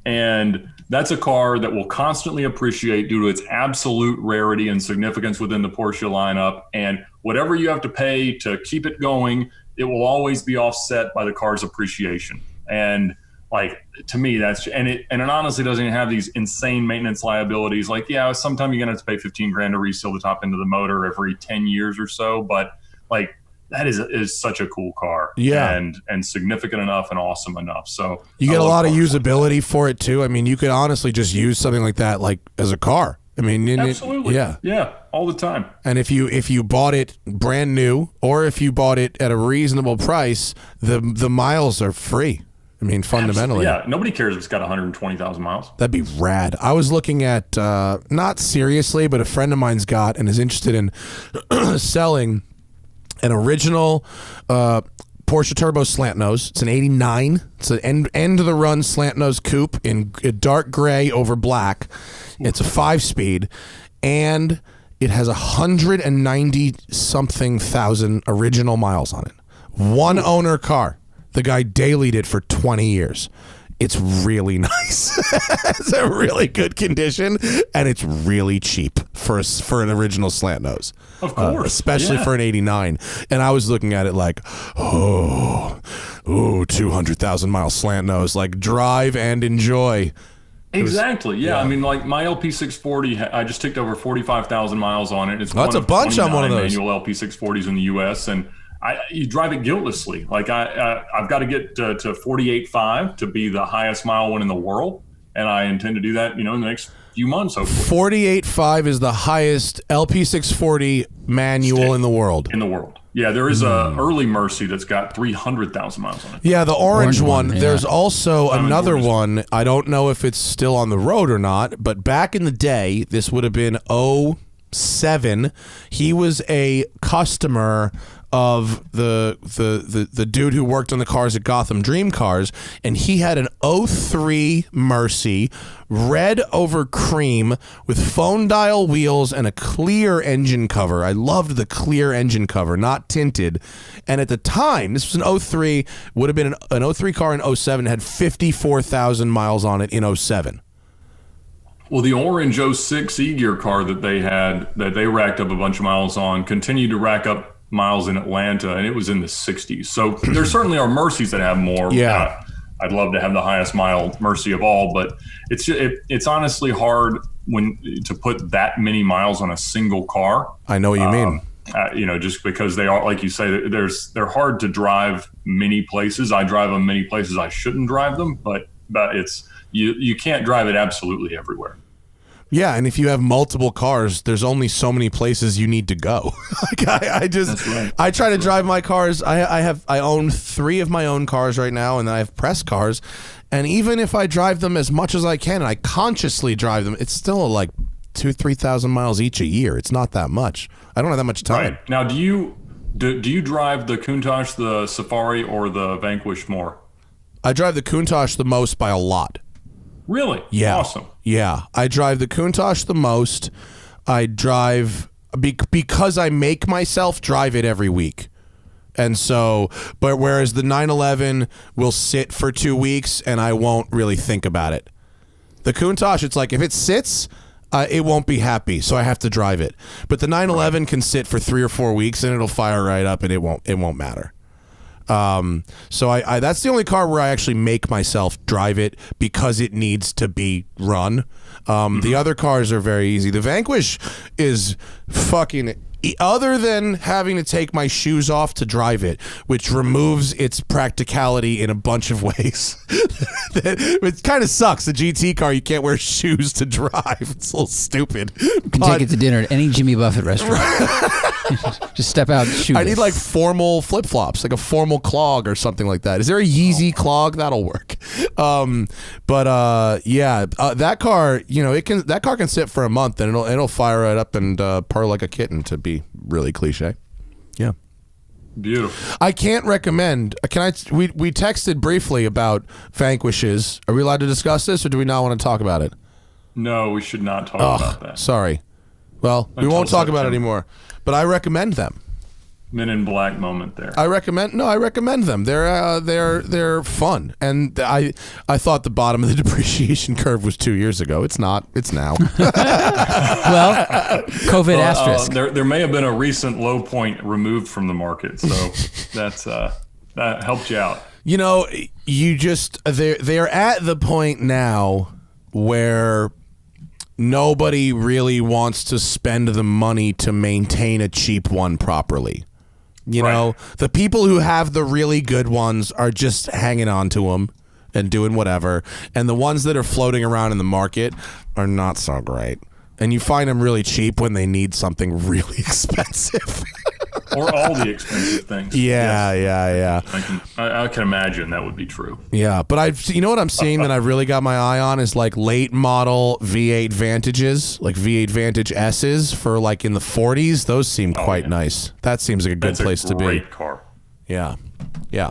And that's a car that will constantly appreciate due to its absolute rarity and significance within the Porsche lineup. And whatever you have to pay to keep it going, it will always be offset by the car's appreciation. And like, to me, it honestly doesn't even have these insane maintenance liabilities. Like, yeah, sometime you're gonna have to pay $15,000 to reseal the top end of the motor every 10 years or so. But like, that is such a cool car, and significant enough and awesome enough. So you get a lot of usability for it too. I mean, you could honestly just use something like that, like as a car. I mean, absolutely, yeah, all the time. And if you bought it brand new, or if you bought it at a reasonable price, the miles are free. I mean, fundamentally, nobody cares if it's got 120,000 miles. That'd be rad. I was looking at not seriously, but a friend of mine's got and is interested in selling an original Porsche Turbo slant nose. It's an 89. It's an end of the run slant nose coupe in dark gray over black. It's a 5-speed, and it has 190 something thousand original miles on it. One owner car. The guy dailied it for 20 years. It's really nice. It's a really good condition, and it's really cheap for an original slant nose. Of course. Especially for an 89. And I was looking at it like, 200,000 mile slant nose. Like, drive and enjoy. Exactly. Yeah. I mean, like my LP640, I just ticked over 45,000 miles on it. It's that's a bunch on one of those manual LP640s in the U.S. and you drive it guiltlessly. Like I've got to get to 48.5 to be the highest mile one in the world, and I intend to do that, in the next few months. Hopefully. 48.5 is the highest LP640 manual in the world. In the world. Yeah, there is a early Mercy that's got 300,000 miles on it. Yeah, the orange one. Yeah. There's also another one. I don't know if it's still on the road or not, but back in the day, this would have been 07. He was a customer of the dude who worked on the cars at Gotham Dream Cars, and he had an 03 Mercy, red over cream, with phone dial wheels and a clear engine cover. I loved the clear engine cover, not tinted. And at the time, this was an 03, would have been an 03 car in 07, had 54,000 miles on it in 07. Well, the orange 06 E-Gear car that they had, that they racked up a bunch of miles on, continued to rack up miles in Atlanta, and it was in the 60s. So there certainly are Mercies that have more. Yeah. I'd love to have the highest mile Mercy of all, but it's honestly hard to put that many miles on a single car. I know what you mean. Just because they are, like you say, they're hard to drive many places. I drive them many places I shouldn't drive them, but it's you can't drive it absolutely everywhere. Yeah, and if you have multiple cars, there's only so many places you need to go. That's right. I try to drive my cars. I own 3 of my own cars right now, and then I have press cars. And even if I drive them as much as I can, and I consciously drive them, it's still like 2,000-3,000 miles each a year. It's not that much. I don't have that much time. Right. Now, do you drive the Countach, the Safari, or the Vanquish more? I drive the Countach the most by a lot. Really? Yeah. Awesome. Yeah. I drive the Countach the most. I drive because I make myself drive it every week. And so, but whereas the 911 will sit for 2 weeks and I won't really think about it. The Countach, it's like if it sits, it won't be happy, so I have to drive it. But the 911 can sit for 3 or 4 weeks and it'll fire right up and it won't matter. So I that's the only car where I actually make myself drive it because it needs to be run. The other cars are very easy. The Vanquish is fucking, other than having to take my shoes off to drive it, which removes its practicality in a bunch of ways. It kind of sucks. The GT car, you can't wear shoes to drive. It's a little stupid. You can take it to dinner at any Jimmy Buffett restaurant. Just step out shoeless. I need like formal flip-flops, like a formal clog or something like that. Is there a Yeezy clog? That'll work. That car, that car can sit for a month and it'll fire it up and purr like a kitten, to be really cliche. Yeah. Beautiful. I can't recommend. We texted briefly about Vanquishes. Are we allowed to discuss this, or do we not want to talk about it? No, we should not talk about that. Sorry. Well, we won't talk about it anymore. But I recommend them. Men in Black moment there. I recommend them. They're fun, and I thought the bottom of the depreciation curve was 2 years ago. It's not. It's now. Well, COVID asterisk. There may have been a recent low point removed from the market, so that helped you out. They're at the point now where nobody really wants to spend the money to maintain a cheap one properly. The people who have the really good ones are just hanging on to them and doing whatever. And the ones that are floating around in the market are not so great. And you find them really cheap when they need something really expensive. Or all the expensive things. Yeah. I can imagine that would be true. Yeah, but what I'm seeing that I've really got my eye on is like late model V8 Vantages, like V8 Vantage S's for like in the 40s. Those seem quite nice. That seems like a good place to be. That's a great car. Yeah.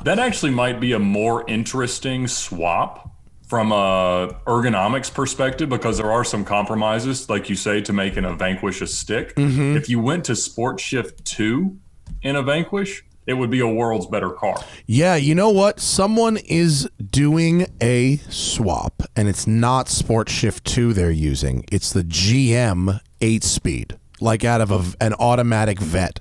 That actually might be a more interesting swap from a ergonomics perspective, because there are some compromises, like you say, to making a Vanquish a stick. Mm-hmm. If you went to Sport Shift 2 in a Vanquish, it would be a world's better car. Yeah, you know what? Someone is doing a swap, and it's not Sport Shift 2 they're using. It's the GM 8-speed, like out of an automatic Vet.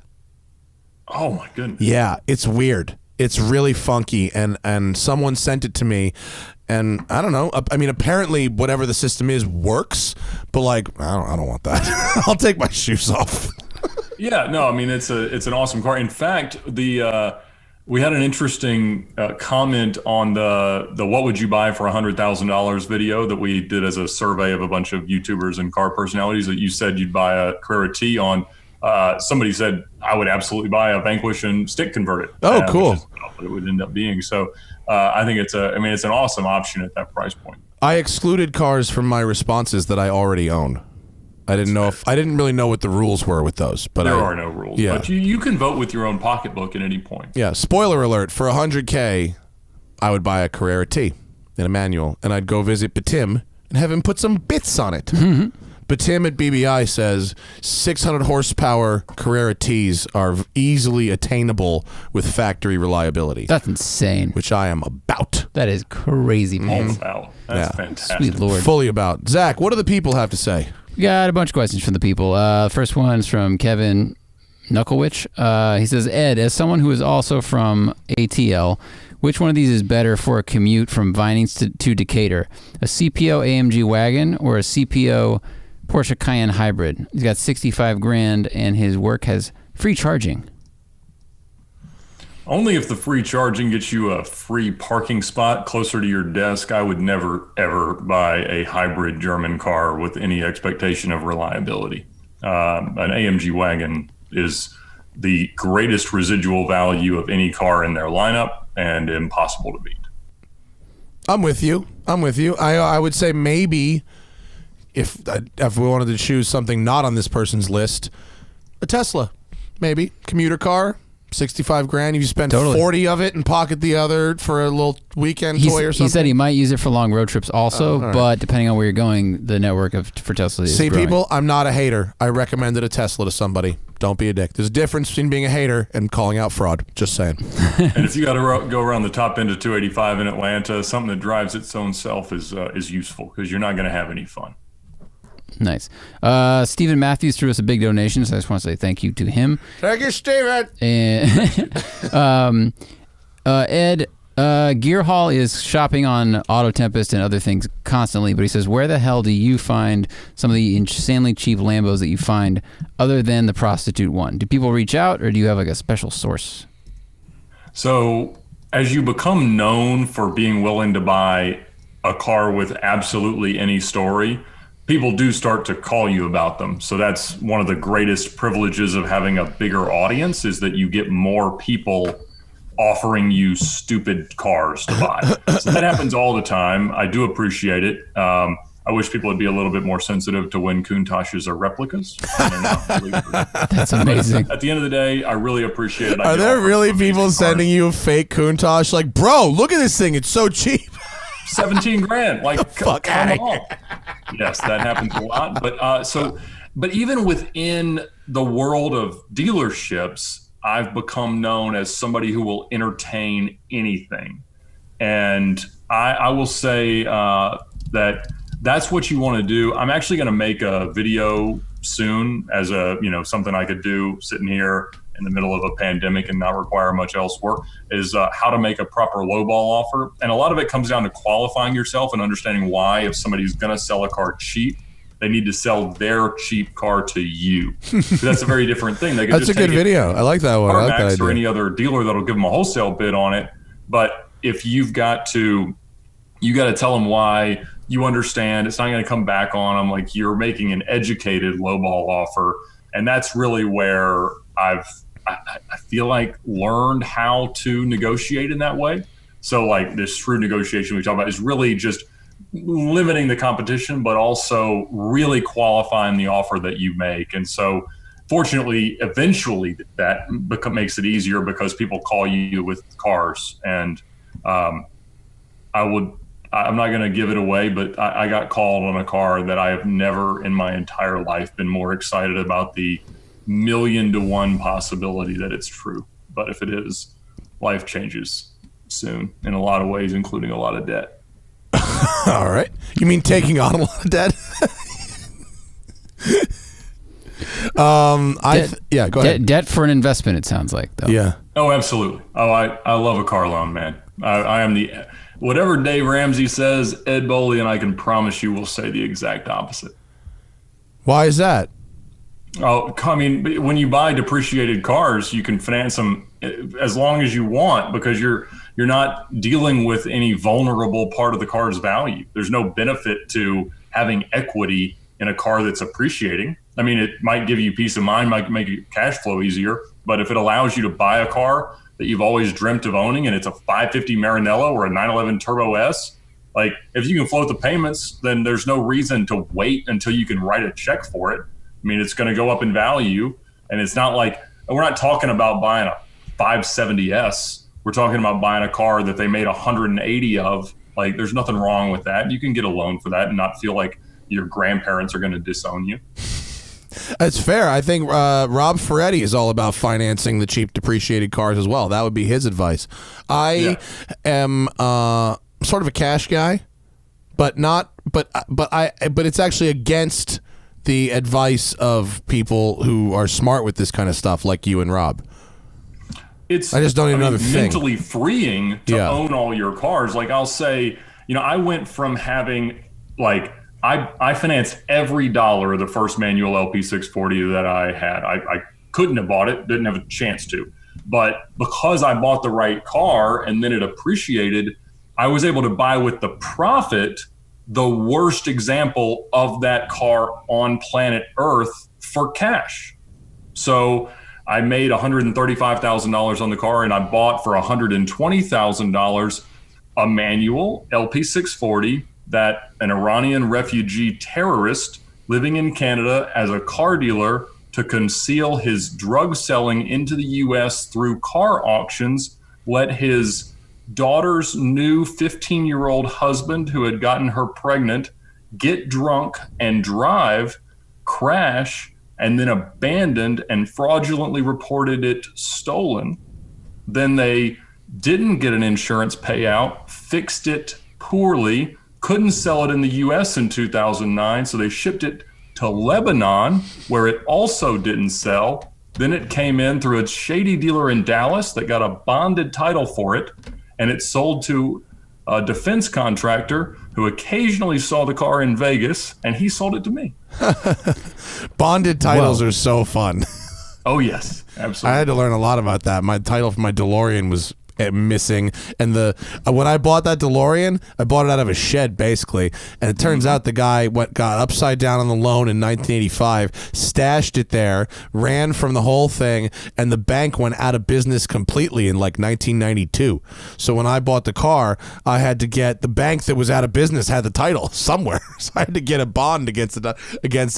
Oh, my goodness. Yeah, it's weird. It's really funky, and someone sent it to me. And I don't know. I mean, apparently, whatever the system is works, but like, I don't want that. I'll take my shoes off. Yeah, no, I mean, it's an awesome car. In fact, we had an interesting comment on the what would you buy for $100,000 video that we did as a survey of a bunch of YouTubers and car personalities, that you said you'd buy a Carrera T on. Somebody said I would absolutely buy a Vanquish and stick convert it. Oh, cool. Which is what it would end up being. So I think it's an awesome option at that price point. I excluded cars from my responses that I already own. I didn't really know what the rules were with those, but there are no rules. Yeah. But you can vote with your own pocketbook at any point. Yeah. Spoiler alert: for $100K, I would buy a Carrera T in a manual, and I'd go visit Batim and have him put some bits on it. Mm-hmm. Batim at BBI says 600 horsepower Carrera Ts are easily attainable with factory reliability. That's insane. Which I am about. That is crazy, man. That's fantastic. Sweet Lord. Fully about. Zach, what do the people have to say? We got a bunch of questions from the people. First one's from Kevin Knucklewich. He says, Ed, as someone who is also from ATL, which one of these is better for a commute from Vinings to Decatur? A CPO AMG wagon or a CPO Porsche Cayenne hybrid? He's got $65,000 and his work has free charging. Only if the free charging gets you a free parking spot closer to your desk. I would never, ever buy a hybrid German car with any expectation of reliability. An AMG wagon is the greatest residual value of any car in their lineup and impossible to beat. I'm with you. I would say maybe if we wanted to choose something not on this person's list, a Tesla, maybe. Commuter car. $65,000. If you spend 40 of it and pocket the other for a little weekend toy or something. He said he might use it for long road trips also, right. But depending on where you're going, the network for Tesla is growing. People, I'm not a hater. I recommended a Tesla to somebody. Don't be a dick. There's a difference between being a hater and calling out fraud. Just saying. And if you got to go around the top end of 285 in Atlanta, something that drives its own self is useful, because you're not going to have any fun. Nice. Stephen Matthews threw us a big donation, so I just want to say thank you to him. Thank you, Stephen. And Ed, Gear Hall is shopping on Auto Tempest and other things constantly, but he says, where the hell do you find some of the insanely cheap Lambos that you find other than the prostitute one? Do people reach out, or do you have like a special source? So as you become known for being willing to buy a car with absolutely any story, people do start to call you about them. So that's one of the greatest privileges of having a bigger audience, is that you get more people offering you stupid cars to buy. So that happens all the time. I do appreciate it. I wish people would be a little bit more sensitive to when Countachs are replicas. That's amazing. At the end of the day, I really appreciate it. Are there really people sending you a fake Countach? Like, bro, look at this thing. It's so cheap. 17 grand. Like, fuck come on. Yes, that happens a lot. But even within the world of dealerships, I've become known as somebody who will entertain anything. And I will say that that's what you want to do. I'm actually going to make a video soon as something I could do sitting here in the middle of a pandemic and not require much else work, is how to make a proper lowball offer. And a lot of it comes down to qualifying yourself and understanding why, if somebody's going to sell a car cheap, they need to sell their cheap car to you. That's a very different thing. They could That's a good video. I like that one. I like that idea. Or any other dealer that'll give them a wholesale bid on it. But if you got to tell them why. You understand it's not going to come back on them. Like, you're making an educated lowball offer. And that's really where I feel like learned how to negotiate in that way. So like this shrewd negotiation we talk about is really just limiting the competition, but also really qualifying the offer that you make. And so fortunately, eventually that makes it easier because people call you with cars. And I'm not going to give it away, but I got called on a car that I have never in my entire life been more excited about the 1,000,000 to 1 possibility that it's true. But if it is, life changes soon in a lot of ways, including a lot of debt. All right. You mean taking on a lot of debt? Go ahead. Debt for an investment, it sounds like, though. Yeah. Oh, absolutely. Oh, I love a car loan, man. I am whatever Dave Ramsey says, Ed Bolian, I can promise you will say the exact opposite. Why is that? Oh, I mean, when you buy depreciated cars, you can finance them as long as you want because you're not dealing with any vulnerable part of the car's value. There's no benefit to having equity in a car that's appreciating. I mean, it might give you peace of mind, might make your cash flow easier, but if it allows you to buy a car that you've always dreamt of owning, and it's a 550 Maranello or a 911 Turbo S, like if you can float the payments, then there's no reason to wait until you can write a check for it. I mean, it's going to go up in value, and it's not like we're not talking about buying a 570S. We're talking about buying a car that they made 180 of. Like, there's nothing wrong with that. You can get a loan for that and not feel like your grandparents are going to disown you. That's fair. I think Rob Ferretti is all about financing the cheap depreciated cars as well. That would be his advice. I am sort of a cash guy, but it's actually against the advice of people who are smart with this kind of stuff, like you and Rob. I just don't need another thing. Mentally freeing to own all your cars. Like, I'll say, I went from having I financed every dollar of the first manual LP640 that I had. I couldn't have bought it, didn't have a chance to. But because I bought the right car and then it appreciated, I was able to buy with the profit the worst example of that car on planet Earth for cash. So I made $135,000 on the car, and I bought for $120,000 a manual LP640 that an Iranian refugee terrorist living in Canada as a car dealer to conceal his drug selling into the U.S. through car auctions let his daughter's new 15-year-old husband, who had gotten her pregnant, get drunk and drive, crash, and then abandoned and fraudulently reported it stolen. Then they didn't get an insurance payout, fixed it poorly, couldn't sell it in the U.S. in 2009, so they shipped it to Lebanon, where it also didn't sell. Then it came in through a shady dealer in Dallas that got a bonded title for it, and it sold to a defense contractor who occasionally saw the car in Vegas, and he sold it to me. Bonded titles are so fun. Oh, yes, absolutely. I had to learn a lot about that. My title for my DeLorean was missing. And when I bought that DeLorean, I bought it out of a shed basically, and it turns out the guy got upside down on the loan in 1985, stashed it there, ran from the whole thing, and the bank went out of business completely in like 1992. So when I bought the car, I had to get the bank that was out of business had the title somewhere, so I had to get a bond against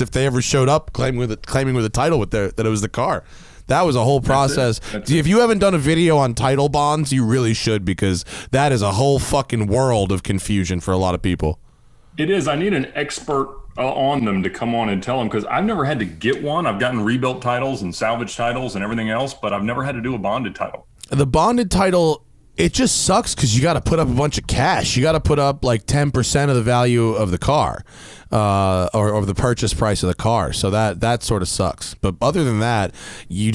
if they ever showed up claiming with a title that it was the car. That was a whole process. If you haven't done a video on title bonds, you really should, because that is a whole fucking world of confusion for a lot of people. It is. I need an expert on them to come on and tell them, because I've never had to get one. I've gotten rebuilt titles and salvage titles and everything else, but I've never had to do a bonded title. The bonded title, it just sucks because you got to put up a bunch of cash. You got to put up like 10% of the value of the car, or the purchase price of the car. So that sort of sucks. But other than that, you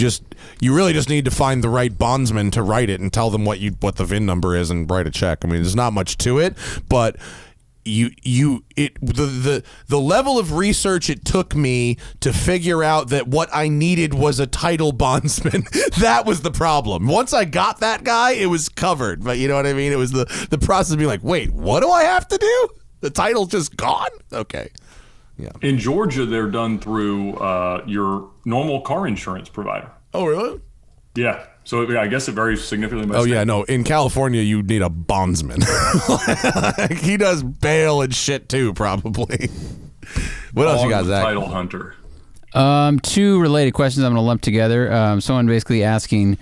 really just need to find the right bondsman to write it and tell them what the VIN number is and write a check. I mean, there's not much to it, but the level of research it took me to figure out that what I needed was a title bondsman. That was the problem. Once I got that guy, it was covered. But you know what I mean? It was the process of being like, wait, what do I have to do? The title's just gone? Okay. Yeah. In Georgia, they're done through your normal car insurance provider. Oh, really? Yeah. So I guess it varies significantly by state. Yeah, no. In California, you need a bondsman. He does bail and shit too, probably. What else you got, Zach? Title hunter. Two related questions I'm going to lump together. Someone basically asking,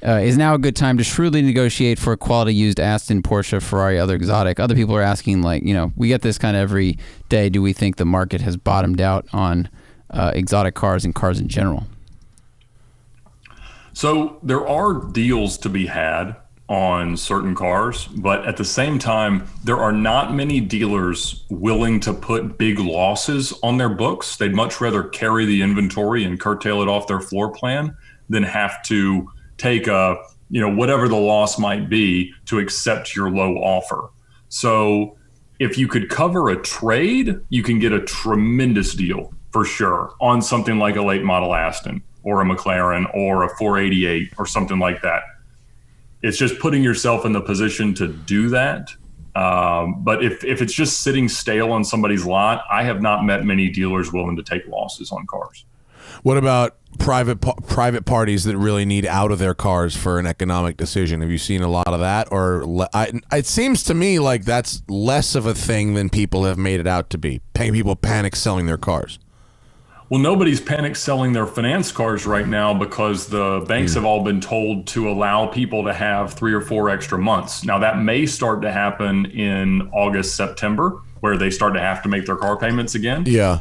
is now a good time to shrewdly negotiate for a quality used Aston, Porsche, Ferrari, other exotic? Other people are asking, like, we get this kind of every day. Do we think the market has bottomed out on exotic cars and cars in general? So there are deals to be had on certain cars, but at the same time, there are not many dealers willing to put big losses on their books. They'd much rather carry the inventory and curtail it off their floor plan than have to take whatever the loss might be to accept your low offer. So if you could cover a trade, you can get a tremendous deal for sure on something like a late model Aston or a McLaren or a 488 or something like that. It's just putting yourself in the position to do that. But if it's just sitting stale on somebody's lot, I have not met many dealers willing to take losses on cars. What about private parties that really need out of their cars for an economic decision? Have you seen a lot of that? Or it seems to me like that's less of a thing than people have made it out to be. People panic selling their cars. Well, nobody's panic selling their finance cars right now because the banks have all been told to allow people to have 3 or 4 extra months. Now, that may start to happen in August, September, where they start to have to make their car payments again. Yeah.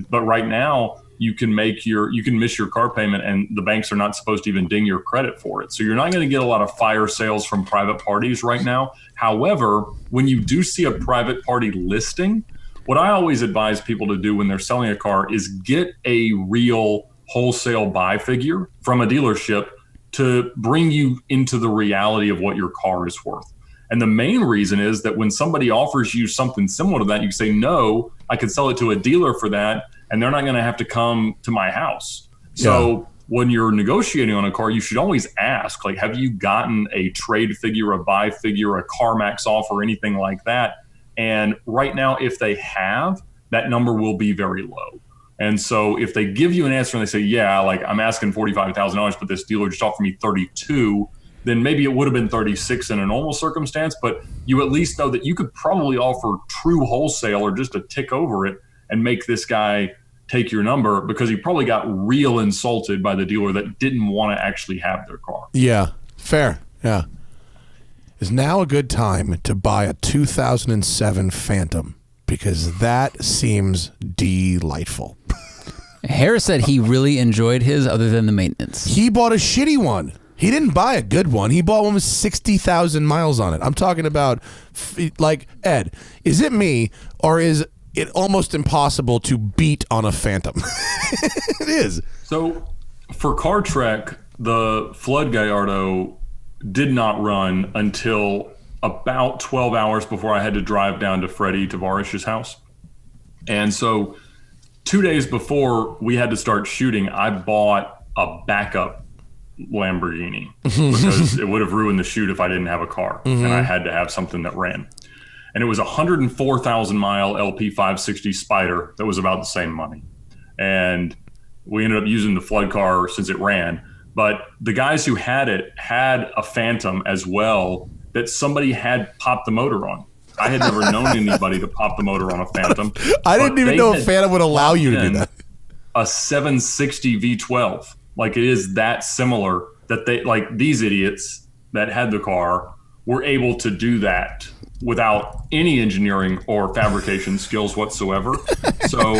But right now, you can miss your car payment, and the banks are not supposed to even ding your credit for it. So you're not going to get a lot of fire sales from private parties right now. However, when you do see a private party listing, what I always advise people to do when they're selling a car is get a real wholesale buy figure from a dealership to bring you into the reality of what your car is worth. And the main reason is that when somebody offers you something similar to that, you say, no, I could sell it to a dealer for that, and they're not going to have to come to my house. So when you're negotiating on a car, you should always ask, like, have you gotten a trade figure, a buy figure, a CarMax offer, anything like that? And right now, if they have, that number will be very low. And so if they give you an answer and they say, yeah, like I'm asking $45,000, but this dealer just offered me 32, then maybe it would have been 36 in a normal circumstance, but you at least know that you could probably offer true wholesale or just a tick over it and make this guy take your number, because he probably got real insulted by the dealer that didn't want to actually have their car. Yeah, fair. Yeah. Is now a good time to buy a 2007 Phantom, because that seems delightful. Harris said he really enjoyed his other than the maintenance. He bought a shitty one. He didn't buy a good one. He bought one with 60,000 miles on it. I'm talking about, like, Ed, is it me or is it almost impossible to beat on a Phantom? It is. So for CarTrek, the Flood Gallardo did not run until about 12 hours before I had to drive down to Freddie Tavarish's house. And so 2 days before we had to start shooting, I bought a backup Lamborghini because it would have ruined the shoot if I didn't have a car, and I had to have something that ran. And it was a 104,000 mile LP 560 Spider that was about the same money. And we ended up using the flood car since it ran. But the guys who had it had a Phantom as well that somebody had popped the motor on. I had never known anybody to pop the motor on a Phantom. I didn't even know a Phantom would allow you to do that. A 760 V12. Like, it is that similar that they, like, these idiots that had the car were able to do that without any engineering or fabrication skills whatsoever. So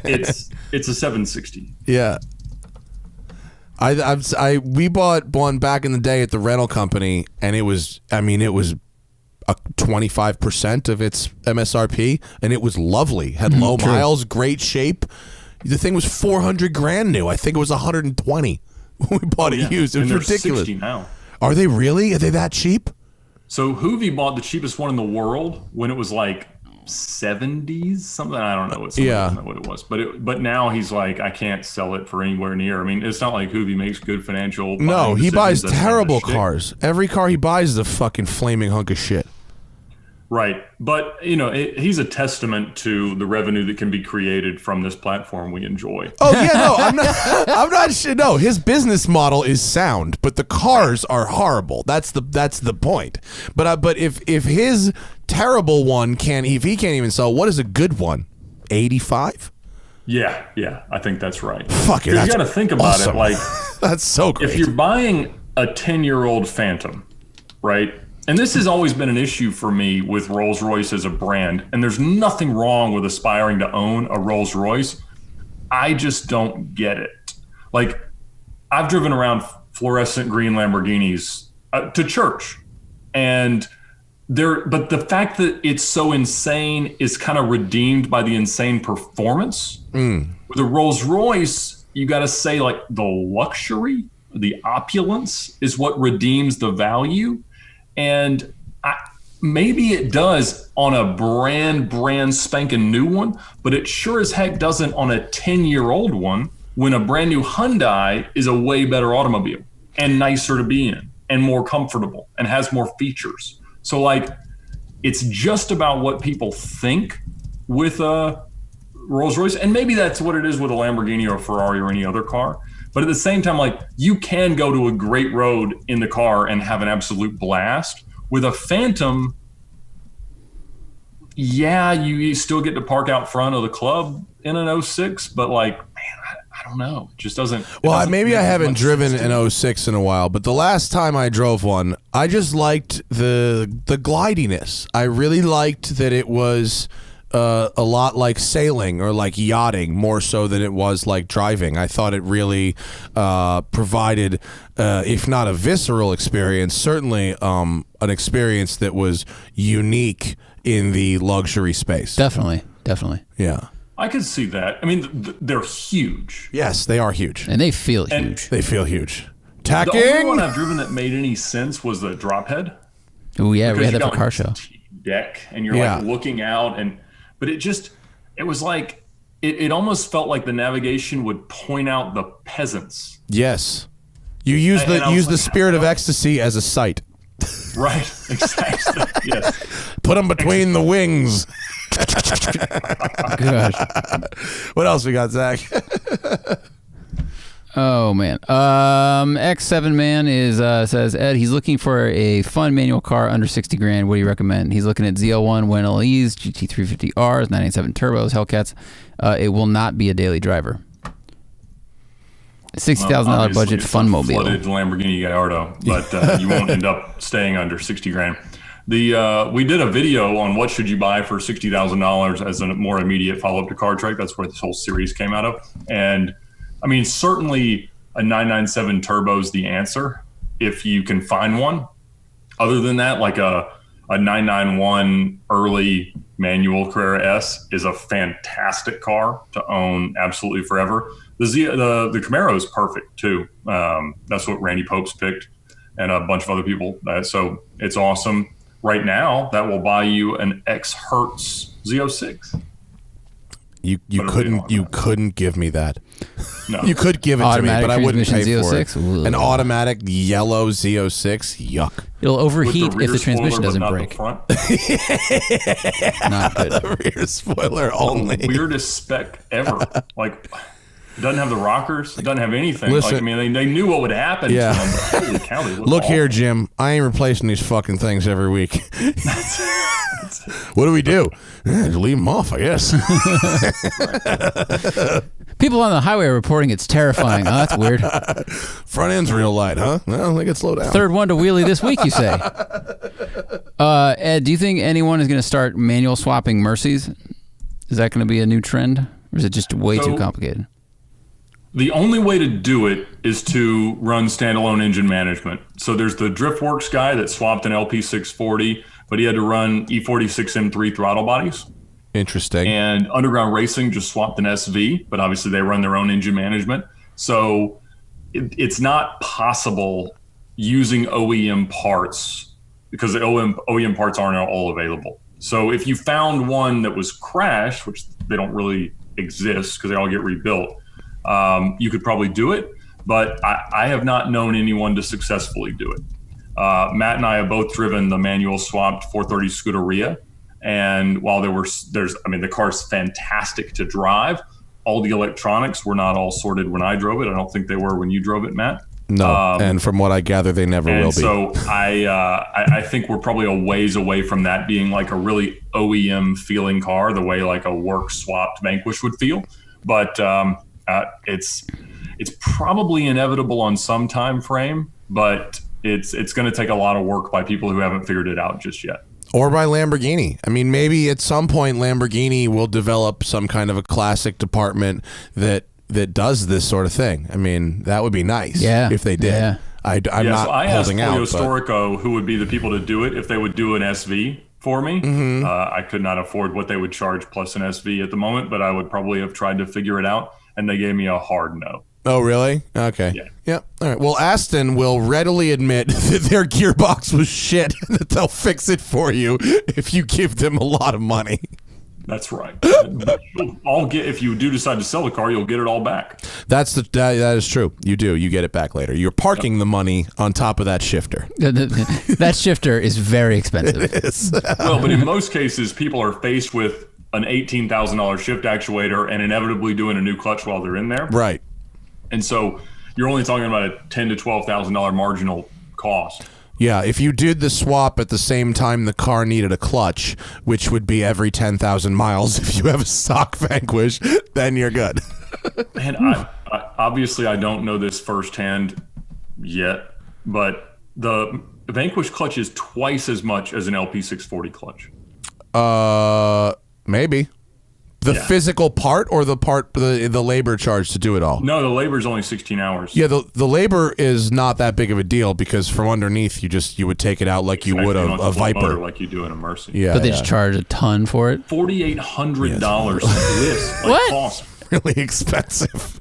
it's a 760. Yeah. We bought one back in the day at the rental company, and it was a 25% of its MSRP, and it was lovely. Had low miles, great shape. The thing was $400,000 new. I think it was 120 when we bought it used. It was ridiculous. 60 now. Are they really? Are they that cheap? So Hoovy bought the cheapest one in the world when it was like 70s something. I don't know what it was, but now he's like, I can't sell it for anywhere near. I mean, it's not like Hoovy makes good financial. No, he buys terrible cars. Every car he buys is a fucking flaming hunk of shit. Right. But, he's a testament to the revenue that can be created from this platform we enjoy. Oh, yeah, no, I'm not. No, his business model is sound, but the cars are horrible. That's the point. But if his terrible one if he can't even sell, what is a good one? 85? Yeah, I think that's right. Fuck it. You got to think about it. Like, that's so great. If you're buying a 10-year-old Phantom, right? And this has always been an issue for me with Rolls-Royce as a brand. And there's nothing wrong with aspiring to own a Rolls-Royce. I just don't get it. Like, I've driven around fluorescent green Lamborghinis to church. But the fact that it's so insane is kind of redeemed by the insane performance. With a Rolls-Royce, you got to say, like, the luxury, the opulence is what redeems the value. And maybe it does on a brand spanking new one, but it sure as heck doesn't on a 10-year-old one when a brand new Hyundai is a way better automobile and nicer to be in and more comfortable and has more features. So, like, it's just about what people think with a Rolls-Royce. And maybe that's what it is with a Lamborghini or a Ferrari or any other car. But at the same time, like, you can go to a great road in the car and have an absolute blast. With a Phantom, yeah, you still get to park out front of the club in an 06, but, like, man, I don't know. It just doesn't. Well, maybe I haven't driven an 06 in a while, but the last time I drove one, I just liked the glidiness. I really liked that it was a lot like sailing or like yachting, more so than it was like driving. I thought it really provided, if not a visceral experience, certainly an experience that was unique in the luxury space. Definitely. Yeah. I could see that. I mean, they're huge. Yes, they are huge. And they feel huge. They feel huge. Tacking! The only one I've driven that made any sense was the drop head. Oh, yeah, we had that for car show. Deck, and you're like looking out, but it was like, it almost felt like the navigation would point out the peasants. Yes. You use the spirit of ecstasy as a sight. Right, exactly. Yes. Put them between the wings. Gosh. What else we got, Zach? Oh man, X7 man says Ed, he's looking for a fun manual car under $60,000. What do you recommend? He's looking at ZL1 WinLEs, GT350Rs, 987 turbos, Hellcats. It will not be a daily driver. $60,000 budget fun mobile. Flooded Lamborghini Gallardo, but you won't end up staying under $60,000. We did a video on what should you buy for $60,000 as a more immediate follow-up to Car Trek. That's where this whole series came out of. And I mean, certainly a 997 turbo is the answer if you can find one. Other than that, like a 991 early manual Carrera S is a fantastic car to own absolutely forever. The Camaro is perfect too. That's what Randy Pope's picked and a bunch of other people. So it's awesome. Right now, that will buy you an X Hertz Z06. You couldn't give me that. No. You could give it to me, but I wouldn't pay for it. Ooh. An automatic yellow Z06, yuck. It'll overheat if the transmission spoiler, doesn't break. Not good. The rear spoiler only. The weirdest spec ever. Like, it doesn't have the rockers. It doesn't have anything. Listen, like, I mean, they knew what would happen to them. But holy cow, they look here, Jim. I ain't replacing these fucking things every week. What do we do? Just leave them off, I guess. People on the highway are reporting it's terrifying. Oh, that's weird. Front end's real light, huh? Well, they could slow down. Third one to wheelie this week, you say? Ed, do you think anyone is going to start manual swapping Mercies? Is that going to be a new trend? Or is it just way too complicated? The only way to do it is to run standalone engine management. So there's the DriftWorks guy that swapped an LP640, but he had to run E46 M3 throttle bodies. Interesting. And Underground Racing just swapped an SV, but obviously they run their own engine management. So it's not possible using OEM parts because the OEM parts aren't all available. So if you found one that was crashed, which they don't really exist because they all get rebuilt, you could probably do it, but I have not known anyone to successfully do it. Matt and I have both driven the manual swapped 430 Scuderia, and while the car's fantastic to drive, all the electronics were not all sorted when I drove it. I don't think they were when you drove it, Matt. No, and from what I gather, they never will be. So I think we're probably a ways away from that being like a really OEM feeling car, the way like a work swapped Vanquish would feel. But it's probably inevitable on some time frame, but it's going to take a lot of work by people who haven't figured it out just yet. Or by Lamborghini. I mean, maybe at some point Lamborghini will develop some kind of a classic department that does this sort of thing. I mean, that would be nice if they did. Yeah. I'm not holding out. I asked Polio Storico who would be the people to do it if they would do an SV for me. Mm-hmm. I could not afford what they would charge plus an SV at the moment, but I would probably have tried to figure it out, and they gave me a hard no. Oh, really? Okay. Yeah. Yep. All right. Well, Aston will readily admit that their gearbox was shit and that they'll fix it for you if you give them a lot of money. That's right. If you do decide to sell the car, you'll get it all back. That is true. You do. You get it back later. You're parking the money on top of that shifter. That shifter is very expensive. It is. Well, but in most cases, people are faced with an $18,000 shift actuator and inevitably doing a new clutch while they're in there. Right. And so you're only talking about a $10,000 to $12,000 marginal cost. Yeah, if you did the swap at the same time the car needed a clutch, which would be every 10,000 miles if you have a stock Vanquish, then you're good. And I obviously I don't know this firsthand yet, but the Vanquish clutch is twice as much as an LP640 clutch. Maybe. The physical part or the labor charge to do it all? No, the labor is only 16 hours. Yeah, the labor is not that big of a deal because from underneath you would take it out like you would a Viper, like you do in a Mercy. Yeah, but they just charge a ton for it. $4,800 list. What? Cost. Really expensive.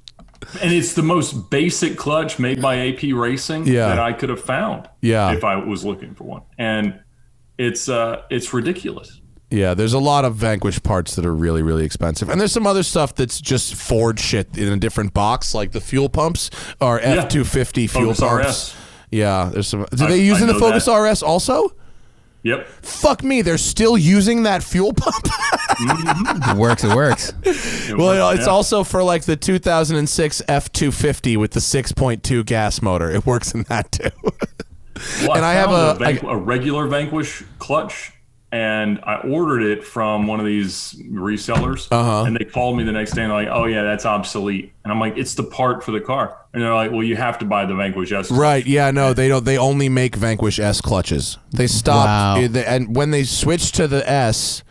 And it's the most basic clutch made by AP Racing that I could have found. Yeah. If I was looking for one, and it's ridiculous. Yeah, there's a lot of Vanquish parts that are really, really expensive. And there's some other stuff that's just Ford shit in a different box, like the fuel pumps are F-250 fuel pumps. RS. Yeah, there's some. Do they use in the Focus RS also? Yep. Fuck me, they're still using that fuel pump? It works. It's also for like the 2006 F-250 with the 6.2 gas motor. It works in that too. Well, and I have a regular Vanquish clutch. And I ordered it from one of these resellers, and they called me the next day and they're like, "Oh yeah, that's obsolete." And I'm like, "It's the part for the car." And they're like, "Well, you have to buy the Vanquish S." Right? Yeah. No, they don't. They only make Vanquish S clutches. They stopped, and when they switched to the S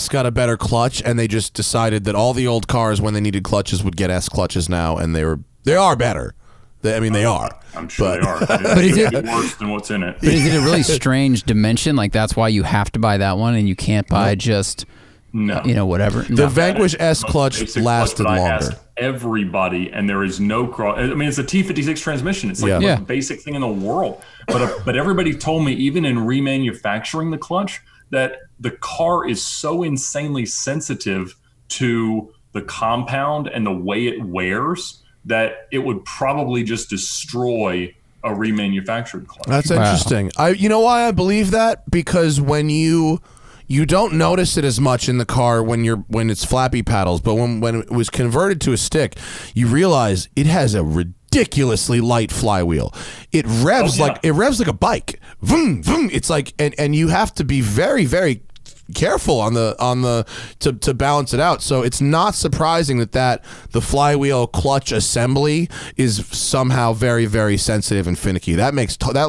got a better clutch, and they just decided that all the old cars, when they needed clutches, would get S clutches now, and they are better. They are. I'm sure they are. But is it worse than what's in it? But is it a really strange dimension? Like that's why you have to buy that one, and you can't buy just whatever. The Vanquish S clutch lasted longer. I asked everybody, and there is no cross. I mean, it's a T56 transmission. It's like the most basic thing in the world. But everybody told me, even in remanufacturing the clutch, that the car is so insanely sensitive to the compound and the way it wears that it would probably just destroy a remanufactured clutch. That's interesting. You know why I believe that? Because when you don't notice it as much in the car when it's flappy paddles, but when it was converted to a stick, you realize it has a ridiculously light flywheel. It revs like a bike. Vroom, vroom. It's like, and you have to be very, very careful on the to balance it out. So it's not surprising that the flywheel clutch assembly is somehow very, very sensitive and finicky. That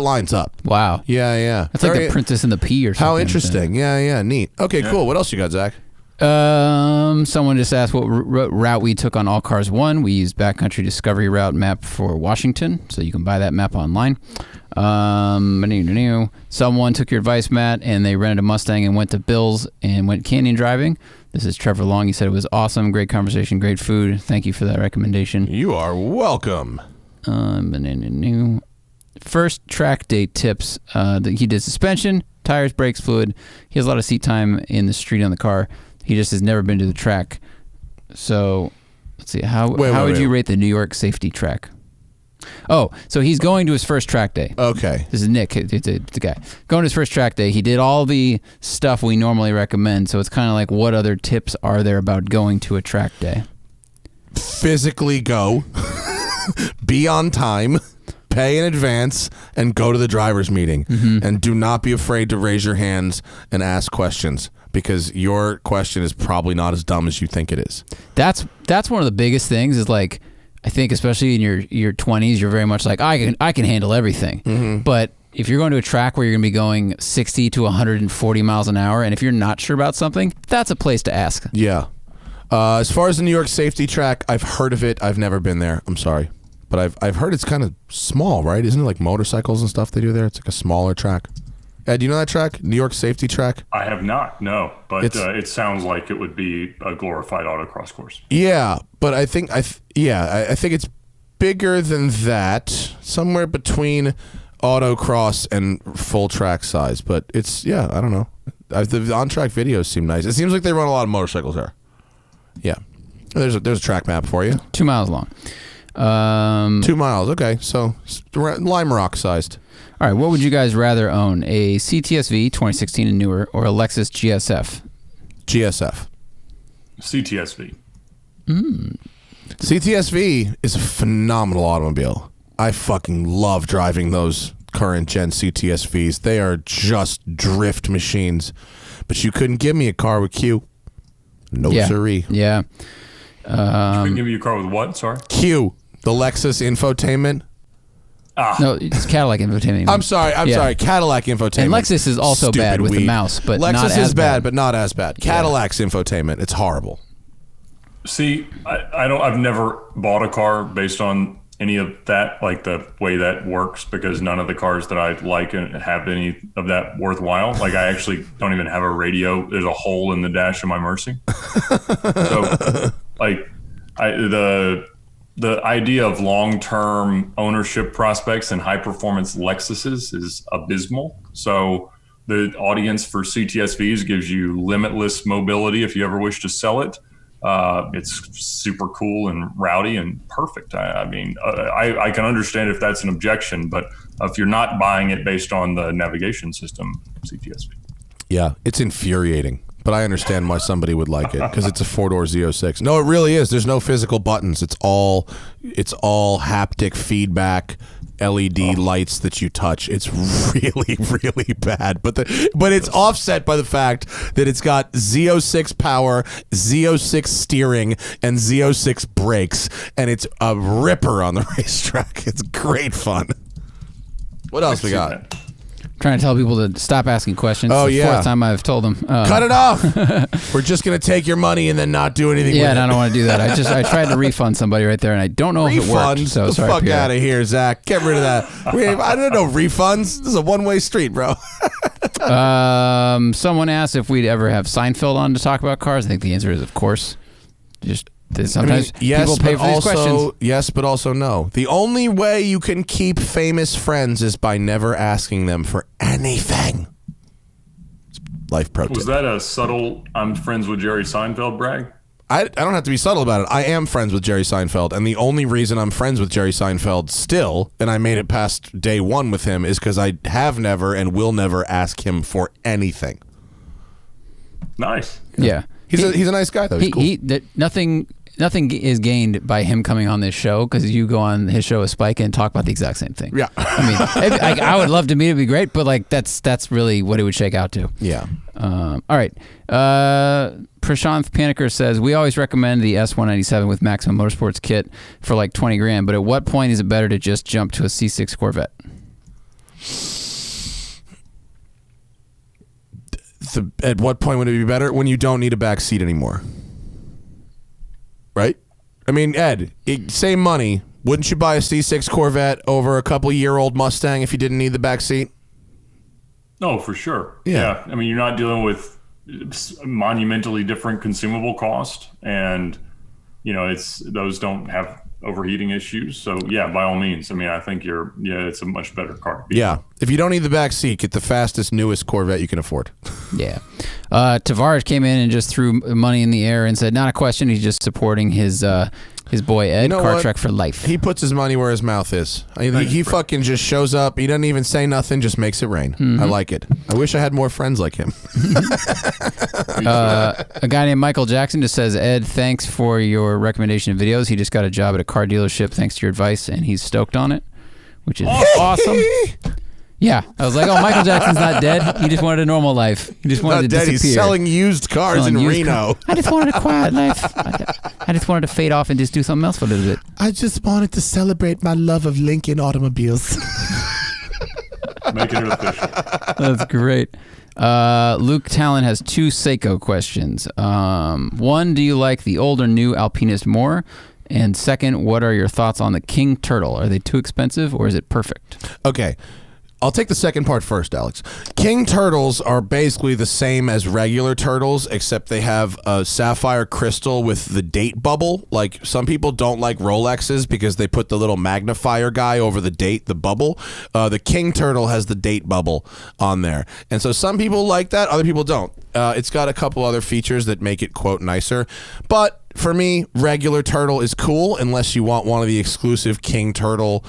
lines up. Wow. Yeah. That's like the Princess and the Pea or something. How interesting. Yeah. Neat. Okay, cool. What else you got, Zach? Someone just asked what route we took on All Cars 1. We used Backcountry Discovery Route map for Washington, so you can buy that map online. Someone took your advice, Matt, and they rented a Mustang and went to Bill's and went canyon driving. This is Trevor Long. He said it was awesome, great conversation, great food. Thank you for that recommendation. You are welcome. First track day tips. He did suspension, tires, brakes, fluid. He has a lot of seat time in the street on the car. He just has never been to the track. So let's see. How would you rate the New York safety track? Oh, so he's going to his first track day. Okay. This is Nick, it's the guy. Going to his first track day. He did all the stuff we normally recommend. So it's kind of like, what other tips are there about going to a track day? Physically go. Be on time. Pay in advance and go to the driver's meeting. Mm-hmm. And do not be afraid to raise your hands and ask questions, because your question is probably not as dumb as you think it is. That's one of the biggest things is like, I think especially in your 20s, you're very much like, I can handle everything. Mm-hmm. But if you're going to a track where you're going to be going 60 to 140 miles an hour, and if you're not sure about something, that's a place to ask. Yeah. As far as the New York safety track, I've heard of it. I've never been there. I'm sorry. But I've heard it's kind of small, right? Isn't it like motorcycles and stuff they do there? It's like a smaller track. Ed, do you know that track? New York safety track? I have not, no. But it sounds like it would be a glorified autocross course. Yeah, but I think it's bigger than that, somewhere between autocross and full track size. But it's, I don't know. The on-track videos seem nice. It seems like they run a lot of motorcycles there. Yeah. There's a track map for you. 2 miles long. 2 miles, okay. So Lime Rock sized. All right, what would you guys rather own? A CTSV 2016 and newer, or a Lexus GSF? GSF. CTSV. CTSV is a phenomenal automobile. I fucking love driving those current gen CTSVs. They are just drift machines. But you couldn't give me a car with Q. No siree. Yeah. You couldn't give me a car with what? Sorry? Q. The Lexus infotainment. No, it's Cadillac infotainment. I'm sorry. Cadillac infotainment. And Lexus is also bad with the mouse, but Lexus not as is bad, but not as bad. Cadillac's infotainment. It's horrible. See, I've never bought a car based on any of that, like the way that works, because none of the cars that I like and have any of that worthwhile. Like I actually don't even have a radio. There's a hole in the dash of my Mercy. So like the idea of long-term ownership prospects and high-performance Lexuses is abysmal. So the audience for CTSVs gives you limitless mobility if you ever wish to sell it. It's super cool and rowdy and perfect. I mean, I can understand if that's an objection, but if you're not buying it based on the navigation system, CTSV. Yeah, it's infuriating. But I understand why somebody would like it, because it's a 4-door Z06. No, it really is. There's no physical buttons. It's all haptic feedback, LED lights that you touch. It's really, really bad. But it's offset by the fact that it's got Z06 power, Z06 steering, and Z06 brakes, and it's a ripper on the racetrack. It's great fun. What else we got? Trying to tell people to stop asking questions. Oh, it's the fourth time I've told them. Cut it off. We're just going to take your money and then not do anything with it. Yeah, and I don't want to do that. I tried to refund somebody right there, and I don't know if it worked. So sorry, fuck out of here, Zach. Get rid of that. I don't know refunds. This is a one-way street, bro. Someone asked if we'd ever have Seinfeld on to talk about cars. I think the answer is, of course. Just sometimes people pay for these questions. Yes, but also no. The only way you can keep famous friends is by never asking them for anything. Life pro tip. Was that a subtle "I'm friends with Jerry Seinfeld" brag? I don't have to be subtle about it. I am friends with Jerry Seinfeld, and the only reason I'm friends with Jerry Seinfeld still, and I made it past day one with him, is because I have never and will never ask him for anything. Nice. Yeah. He's a nice guy, though. He's cool. Nothing is gained by him coming on this show, because you go on his show with Spike and talk about the exact same thing. Yeah. I mean, I would love to meet him. It'd be great, but like that's really what it would shake out to. Yeah. All right. Prashanth Paniker says, we always recommend the S197 with Maximum Motorsports kit for like $20,000, but at what point is it better to just jump to a C6 Corvette? At what point would it be better? When you don't need a back seat anymore. Right? I mean, Ed, same money. Wouldn't you buy a C6 Corvette over a couple-year-old Mustang if you didn't need the back seat? Oh, for sure. Yeah. I mean, you're not dealing with monumentally different consumable cost, and those don't have overheating issues. So yeah, by all means. I mean, I think it's a much better car. Yeah. If you don't need the back seat, get the fastest, newest Corvette you can afford. Yeah. Tavares came in and just threw money in the air and said, not a question. He's just supporting his boy Ed. Car Trek for life. He puts his money where his mouth is. He fucking just shows up. He doesn't even say nothing. Just makes it rain. Mm-hmm. I like it. I wish I had more friends like him. A guy named Michael Jackson just says, Ed, thanks for your recommendation of videos. He just got a job at a car dealership thanks to your advice, and he's stoked on it, which is awesome. Yeah, I was like, oh, Michael Jackson's not dead. He just wanted a normal life. He just wanted to disappear. He's selling used cars in Reno. I just wanted a quiet life. I just wanted to fade off and just do something else for a little bit. I just wanted to celebrate my love of Lincoln automobiles. Making it official. That's great. Luke Talon has 2 Seiko questions. One, do you like the old or new Alpinist more? And second, what are your thoughts on the King Turtle? Are they too expensive, or is it perfect? Okay. I'll take the second part first, Alex. King turtles are basically the same as regular turtles, except they have a sapphire crystal with the date bubble. Like, some people don't like Rolexes because they put the little magnifier guy over the date, the bubble. The King turtle has the date bubble on there. And so some people like that, other people don't. It's got a couple other features that make it, quote, nicer. But for me, regular turtle is cool unless you want one of the exclusive King Turtle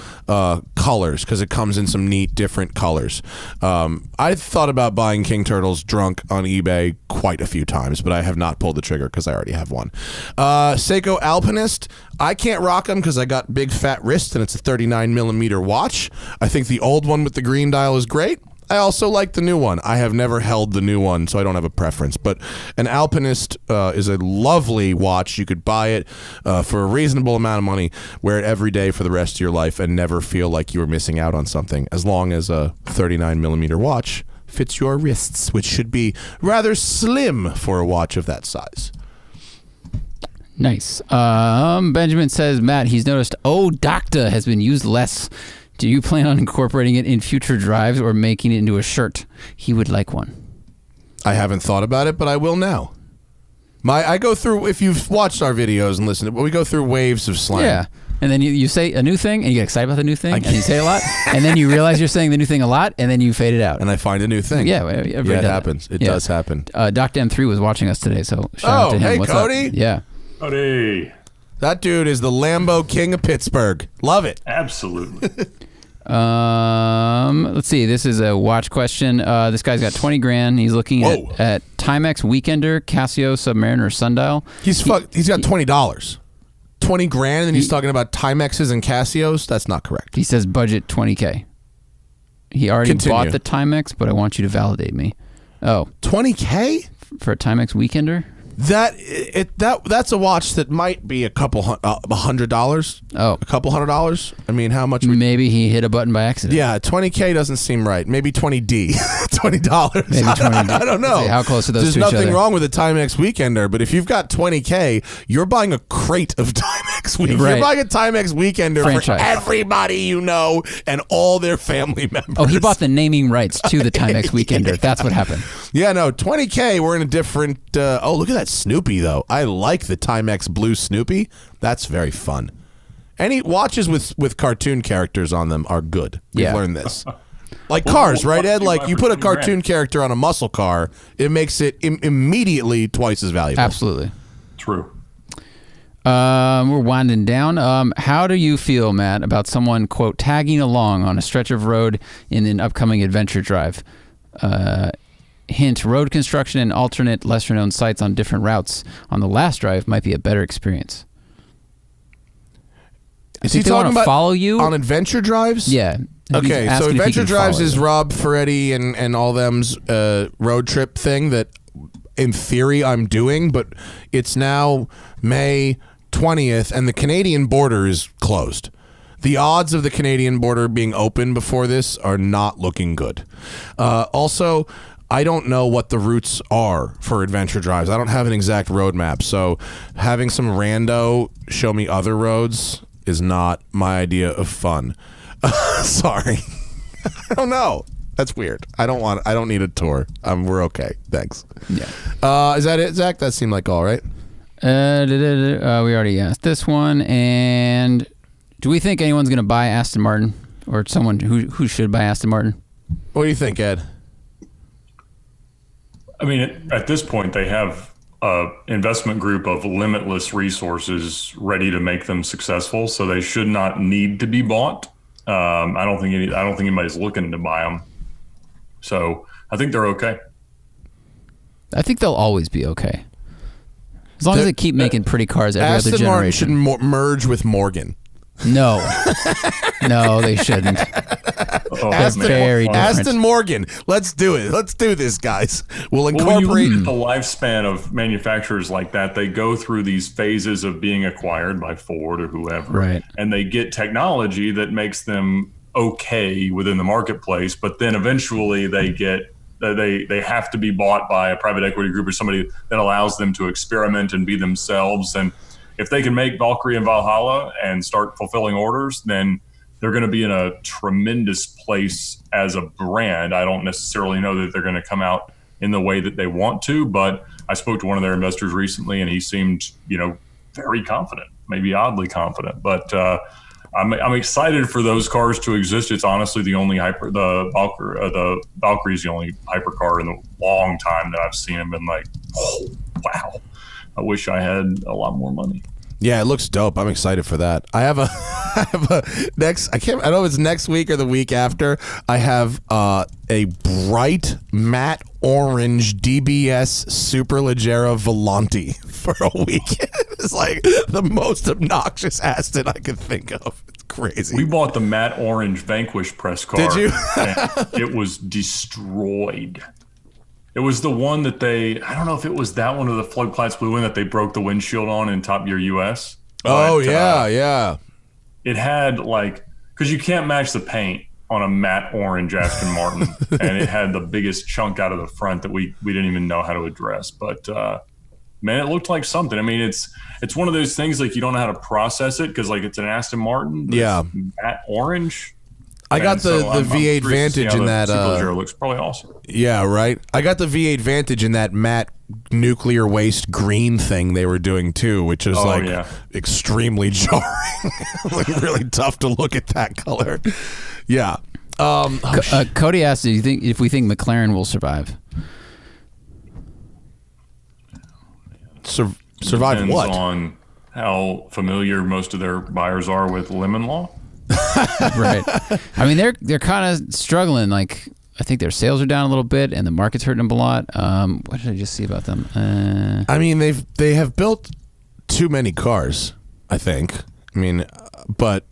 colors, because it comes in some neat different colors. I thought about buying King Turtles drunk on eBay quite a few times, but I have not pulled the trigger because I already have one. Seiko Alpinist, I can't rock them because I got big fat wrists and it's a 39mm watch. I think the old one with the green dial is great. I also like the new one. I have never held the new one, so I don't have a preference. But an Alpinist is a lovely watch. You could buy it for a reasonable amount of money, wear it every day for the rest of your life, and never feel like you were missing out on something, as long as a 39mm watch fits your wrists, which should be rather slim for a watch of that size. Nice. Benjamin says, Matt, he's noticed Doctor has been used less. Do you plan on incorporating it in future drives or making it into a shirt? He would like one. I haven't thought about it, but I will now. I go through, if you've watched our videos and listened, we go through waves of slang. Yeah. And then you say a new thing, and you get excited about the new thing, and you say a lot, and then you realize you're saying the new thing a lot, and then you fade it out. And I find a new thing. Yeah, it happens. It does happen. Dr. M3 was watching us today, so shout out to him. Hey, What's Cody. up? Yeah. Cody. That dude is the Lambo King of Pittsburgh. Love it. Absolutely. Let's see. This is a watch question. This guy's got $20,000. He's looking at Timex Weekender, Casio, Submariner, Sundial. He's got $20. $20,000, and he's talking about Timexes and Casios. That's not correct. He says budget $20,000. He already bought the Timex, but I want you to validate me. Oh, $20,000 for a Timex Weekender? That's a watch that might be $100. Oh, a couple $100. I mean, how much? Maybe he hit a button by accident. Yeah, $20,000 doesn't seem right. Maybe $20,000. $20. Maybe $20. I don't know. How close are those There's to each other? nothing wrong with a Timex Weekender, but if you've got $20,000, you're buying a crate of Timex Weekender. Right. You're buying a Timex Weekender franchise for everybody you know and all their family members. Oh, he bought the naming rights to the Timex Weekender. That's what happened. Yeah, no, $20,000. We're in a different. Look at that Snoopy though. I like the Timex Blue Snoopy. That's very fun. Any watches with cartoon characters on them are good. We've learned this. Like cars, right, Ed? Like you put a cartoon character on a muscle car, it makes it immediately twice as valuable. Absolutely. True. We're winding down. How do you feel, Matt, about someone, quote, tagging along on a stretch of road in an upcoming adventure drive? Hint, road construction and alternate lesser-known sites on different routes on the last drive might be a better experience. Is he talking about follow you on adventure drives? Yeah. Okay, so adventure drives is Rob Ferretti and all them's road trip thing that, in theory, I'm doing, but it's now May 20th, and the Canadian border is closed. The odds of the Canadian border being open before this are not looking good. Also, I don't know what the routes are for adventure drives. I don't have an exact roadmap, so having some rando show me other roads is not my idea of fun. Sorry. I don't know. That's weird. I don't need a tour. We're okay. Thanks. Yeah. Is that it, Zach? That seemed like all right. We already asked this one. And do we think anyone's going to buy Aston Martin, or someone who should buy Aston Martin? What do you think, Ed? I mean, at this point, they have an investment group of limitless resources ready to make them successful, so they should not need to be bought. I don't think anybody's looking to buy them, so I think they're okay. I think they'll always be okay, as long as they keep making pretty cars every Aston other generation. Martin should merge with Morgan. No, no, they shouldn't. Aston Morgan, let's do it. Let's do this, guys. We'll incorporate. When you look at the lifespan of manufacturers like that, they go through these phases of being acquired by Ford or whoever, right? And they get technology that makes them okay within the marketplace, but then eventually they have to be bought by a private equity group or somebody that allows them to experiment and be themselves. And if they can make Valkyrie and Valhalla and start fulfilling orders, then they're going to be in a tremendous place as a brand. I don't necessarily know that they're going to come out in the way that they want to, but I spoke to one of their investors recently, and he seemed, very confident, maybe oddly confident. But I'm excited for those cars to exist. It's honestly the only the Valkyrie is the only hypercar in a long time that I've seen. I've been like, oh, wow. I wish I had a lot more money. Yeah, it looks dope. I'm excited for that. I don't know if it's next week or the week after. I have a bright matte orange DBS Superleggera Volante for a week. It's like the most obnoxious Aston I could think of. It's crazy. We bought the matte orange Vanquish press car. Did you? And it was destroyed. It was the one that I don't know if it was that one or the Flood Class Blue one that they broke the windshield on in Top Gear US. Oh, yeah. It had because you can't match the paint on a matte orange Aston Martin. And it had the biggest chunk out of the front that we didn't even know how to address. But, man, it looked like something. I mean, it's one of those things you don't know how to process it because it's an Aston Martin. Yeah. Matte orange. I got the V8 Vantage in that. Looks probably awesome. Yeah, right. I got the V8 Vantage in that matte nuclear waste green thing they were doing too, which is extremely jarring. Really tough to look at that color. Yeah. Cody asked if we think McLaren will survive. Survive Depends what? On how familiar most of their buyers are with lemon law. Right. I mean, they're kind of struggling. I think their sales are down a little bit, and the market's hurting them a lot. What did I just see about them? I mean, they have built too many cars, I think. I mean, but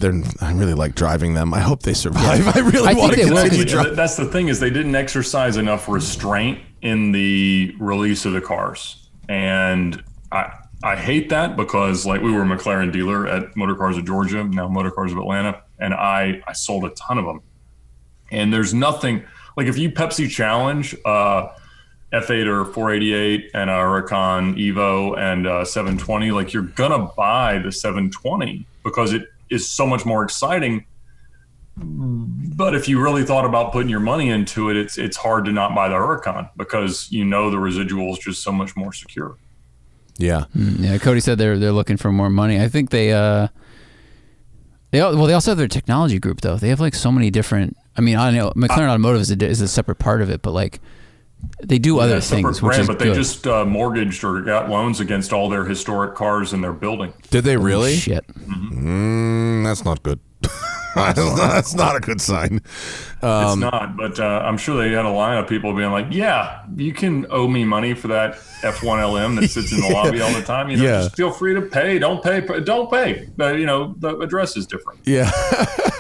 I really like driving them. I hope they survive. Yeah. I really want to continue driving. That's the thing is they didn't exercise enough restraint in the release of the cars, and I hate that because we were a McLaren dealer at Motor Cars of Georgia, now Motor Cars of Atlanta, and I sold a ton of them. And there's nothing if you Pepsi challenge F8 or 488 and a Huracan Evo and 720, you're gonna buy the 720 because it is so much more exciting. But if you really thought about putting your money into it, it's hard to not buy the Huracan because the residual is just so much more secure. Yeah. Yeah. Cody said they're looking for more money. I think they also have their technology group though. They have so many different. I mean, I know McLaren Automotive is a separate part of it, but They do other things, which is but good. they just mortgaged or got loans against all their historic cars in their building. Did they really? Oh, shit. That's not good. That's not a good sign. It's not, but I'm sure they had a line of people being like, "Yeah, you can owe me money for that F1 LM that sits in the lobby all the time. Just feel free to pay. Don't pay. But the address is different. Yeah,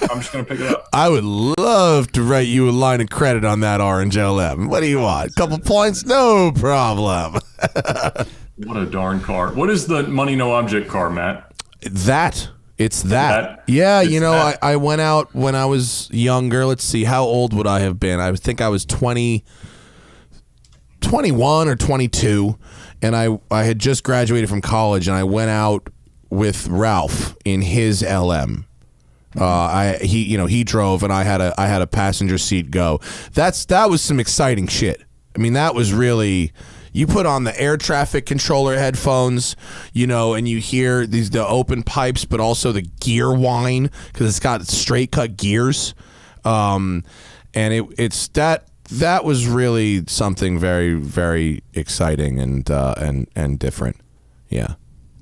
I'm just gonna pick it up. I would love to write you a line of credit on that orange LM. What do you want? Couple points? No problem. What a darn car! What is the money no object car, Matt? It's that. Yeah, I went out when I was younger. Let's see, how old would I have been? I think I was 21 or 22, and I had just graduated from college, and I went out with Ralph in his LM. He drove, and I had a passenger seat go. That was some exciting shit. I mean, that was really. You put on the air traffic controller headphones, and you hear the open pipes, but also the gear whine because it's got straight cut gears, and it's that was really something very, very exciting and different. Yeah,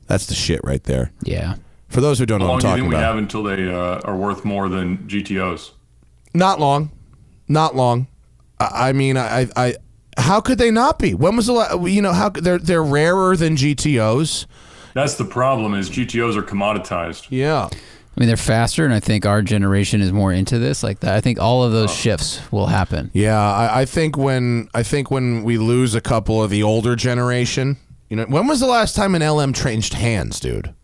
that's the shit right there. Yeah. For those who don't know what I'm talking about, how long do you think we have until they are worth more than GTOs? Not long. I mean, I how could they not be? When was the last? How they're rarer than GTOs. That's the problem. Is GTOs are commoditized. Yeah. I mean, they're faster, and I think our generation is more into this. Like that, I think all of those shifts will happen. Yeah, I think when we lose a couple of the older generation, when was the last time an LM changed hands, dude?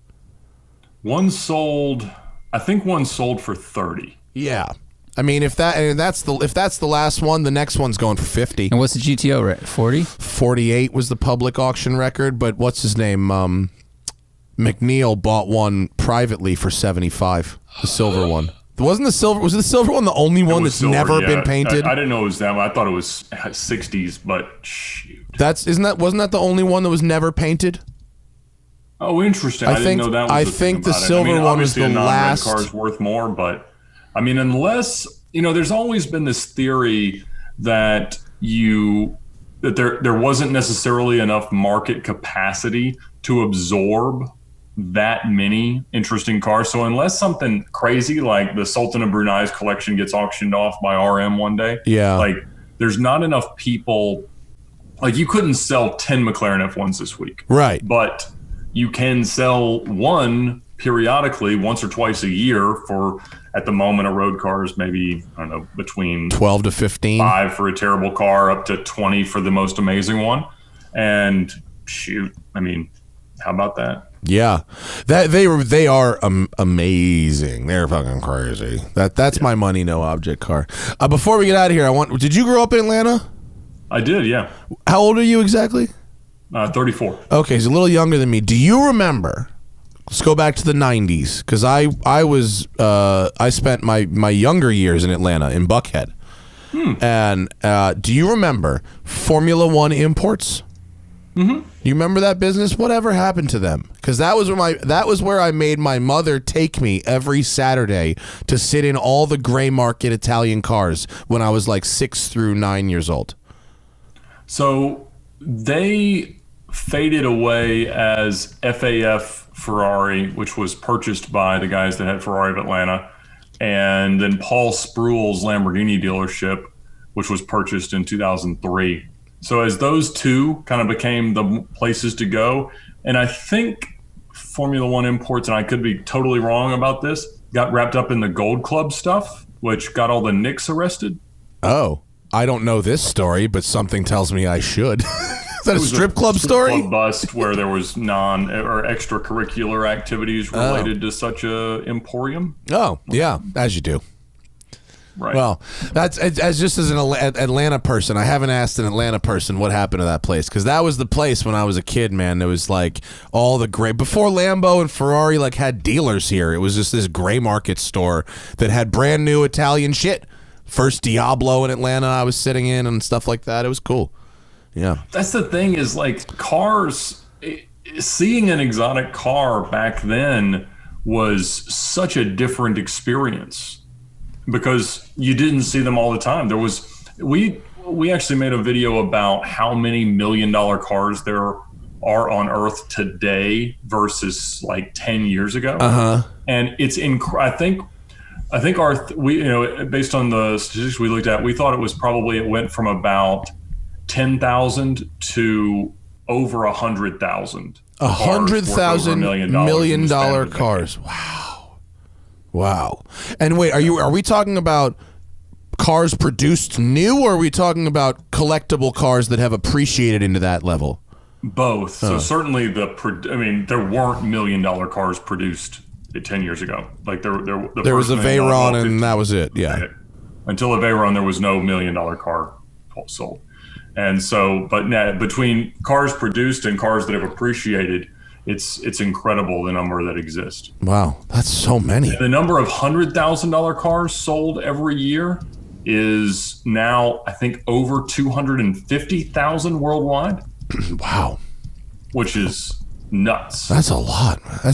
One sold for 30. Yeah. I mean, if that's the last one, the next one's going for 50. And what's the GTO rate? 40? 48 was the public auction record, but what's his name? McNeil bought one privately for 75. The silver one. Was the silver one the only one that's never been painted? I didn't know it was that one. I thought it was 60s, but shoot. Wasn't that the only one that was never painted? Oh, interesting. I didn't know that was I think the silver one was the last. Car is worth more, but I mean, unless there's always been this theory that there wasn't necessarily enough market capacity to absorb that many interesting cars. So unless something crazy like the Sultan of Brunei's collection gets auctioned off by RM one day, there's not enough people. Like you couldn't sell 10 McLaren F1s this week, right? But you can sell one periodically, once or twice a year for. At the moment, a road car is maybe, I don't know, between 12 to 15. 5 for a terrible car, up to 20 for the most amazing one. And shoot, I mean, how about that? Yeah, they are amazing. They're fucking crazy. That's my money no object car. Before we get out of here, did you grow up in Atlanta? I did, yeah. How old are you exactly? 34. Okay, he's a little younger than me. Do you remember? Let's go back to the 90s because I spent my younger years in Atlanta in Buckhead. And do you remember Formula One imports? Mm-hmm. You remember that business? Whatever happened to them? Because that was where I made my mother take me every Saturday to sit in all the gray market Italian cars when I was like 6 through 9 years old. So they faded away as FAF Ferrari, which was purchased by the guys that had Ferrari of Atlanta, and then Paul Spruill's Lamborghini dealership, which was purchased in 2003. So as those two kind of became the places to go, and I think Formula One imports, and I could be totally wrong about this, got wrapped up in the Gold Club stuff, which got all the Knicks arrested. Oh, I don't know this story, but something tells me I should. Is that a strip club story? Club bust where there was non or extracurricular activities related to such a emporium. Oh, yeah, as you do. Right. Well, that's just as an Atlanta person. I haven't asked an Atlanta person what happened to that place because that was the place when I was a kid. Man, there was like all the gray before Lambo and Ferrari like had dealers here. It was just this gray market store that had brand new Italian shit. First Diablo in Atlanta, I was sitting in and stuff like that. It was cool. Yeah, that's the thing is like cars. Seeing an exotic car back then was such a different experience because you didn't see them all the time. There was we actually made a video about how many $1 million cars there are on Earth today versus like 10 years ago. And it's I think based on the statistics we looked at, we thought it went from about 10,000 to over 100,000. 100,000 $1 million cars. Wow. And wait, are we talking about cars produced new, or are we talking about collectible cars that have appreciated into that level? Both. So certainly there weren't $1 million cars produced 10 years ago. Like there was a Veyron and that was it. Yeah. Until a Veyron, there was no $1 million car sold. And so, but now between cars produced and cars that have appreciated, it's incredible the number that exist. Wow, that's so many. And the number of $100,000 cars sold every year is now, I think, over 250,000 worldwide. Wow. Which is nuts. That's a lot. I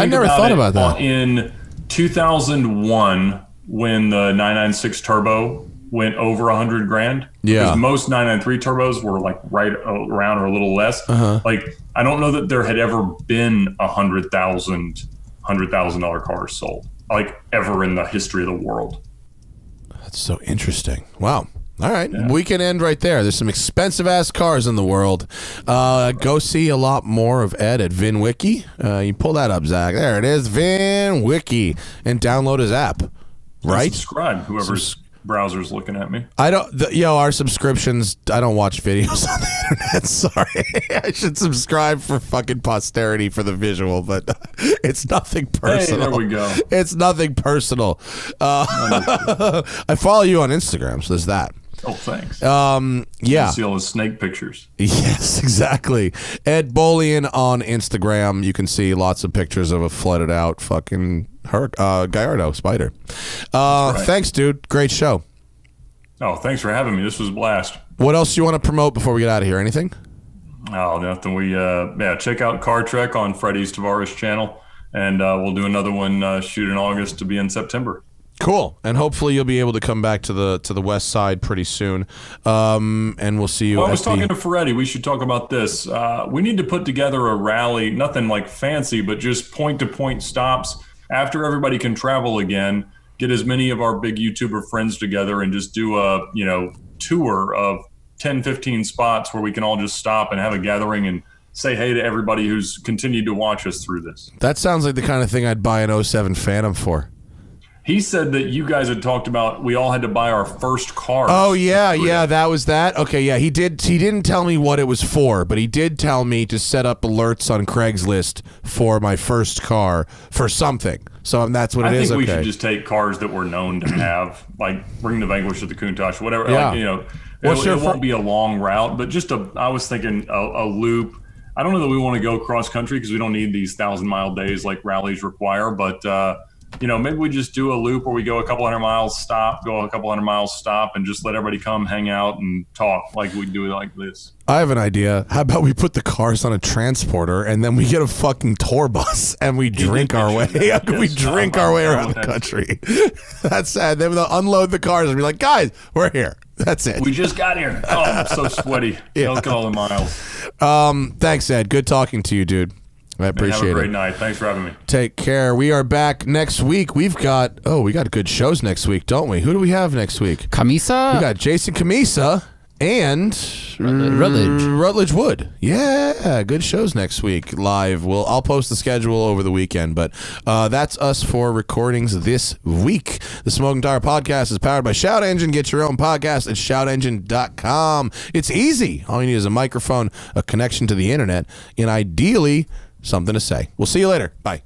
never thought about that. In 2001, when the 996 Turbo went over $100,000, because most 993 turbos were like right around or a little less. Like, I don't know that there had ever been $100,000 cars sold, like, ever in the history of the world. That's so interesting. Wow. All right, we can end right there. There's some expensive-ass cars in the world. Go see a lot more of Ed at VinWiki. You pull that up, Zach. There it is, VinWiki, and download his app. Right? Subscribe, whoever's browser's looking at me. Our subscriptions, I don't watch videos on the internet. Sorry. I should subscribe for fucking posterity for the visual, but it's nothing personal. Hey, there we go. It's nothing personal. I follow you on Instagram, so there's that. Oh, thanks. Yeah. See all the snake pictures. Yes, exactly. Ed Bolian on Instagram. You can see lots of pictures of a flooded out fucking Gallardo spider. Right. Thanks, dude. Great show. Oh, thanks for having me. This was a blast. What else do you want to promote before we get out of here? Anything? Oh, nothing. Check out Car Trek on Freddie's Tavares channel, and we'll do another one shoot in August to be in September. Cool, and hopefully you'll be able to come back to the west side pretty soon, and we'll see you. Well, I was talking to Freddie. We should talk about this. We need to put together a rally, nothing like fancy, but just point-to-point stops after everybody can travel again. Get as many of our big YouTuber friends together and just do a tour of 10, 15 spots where we can all just stop and have a gathering and say hey to everybody who's continued to watch us through this. That sounds like the kind of thing I'd buy an 07 Phantom for. He said that you guys had talked about we all had to buy our first car. Oh, yeah, that was that. Okay, yeah, he didn't tell me what it was for, but he did tell me to set up alerts on Craigslist for my first car for something. So that's what it is. I think we should just take cars that we're known to have, like bring the Vanquish or the Countach, whatever. Yeah. It won't be a long route, but I was thinking a loop. I don't know that we want to go cross country because we don't need these 1,000-mile days like rallies require, but maybe we just do a loop where we go a couple hundred miles, stop, and just let everybody come hang out and talk like we do it like this. I have an idea. How about we put the cars on a transporter and then we get a fucking tour bus and we drink our way. We drink our way around the country. That's sad. Then they'll unload the cars and be like, guys, we're here. That's it. We just got here. Oh, I'm so sweaty. Yeah. Look at all the miles. Thanks, Ed. Good talking to you, dude. I appreciate it. Have a great night. Thanks for having me. Take care. We are back next week. We got good shows next week, don't we? Who do we have next week? Camisa? We got Jason Camisa and Rutledge Wood. Yeah, good shows next week live. I'll post the schedule over the weekend, but that's us for recordings this week. The Smoking Tire Podcast is powered by Shout Engine. Get your own podcast at shoutengine.com. It's easy. All you need is a microphone, a connection to the internet, and ideally something to say. We'll see you later. Bye.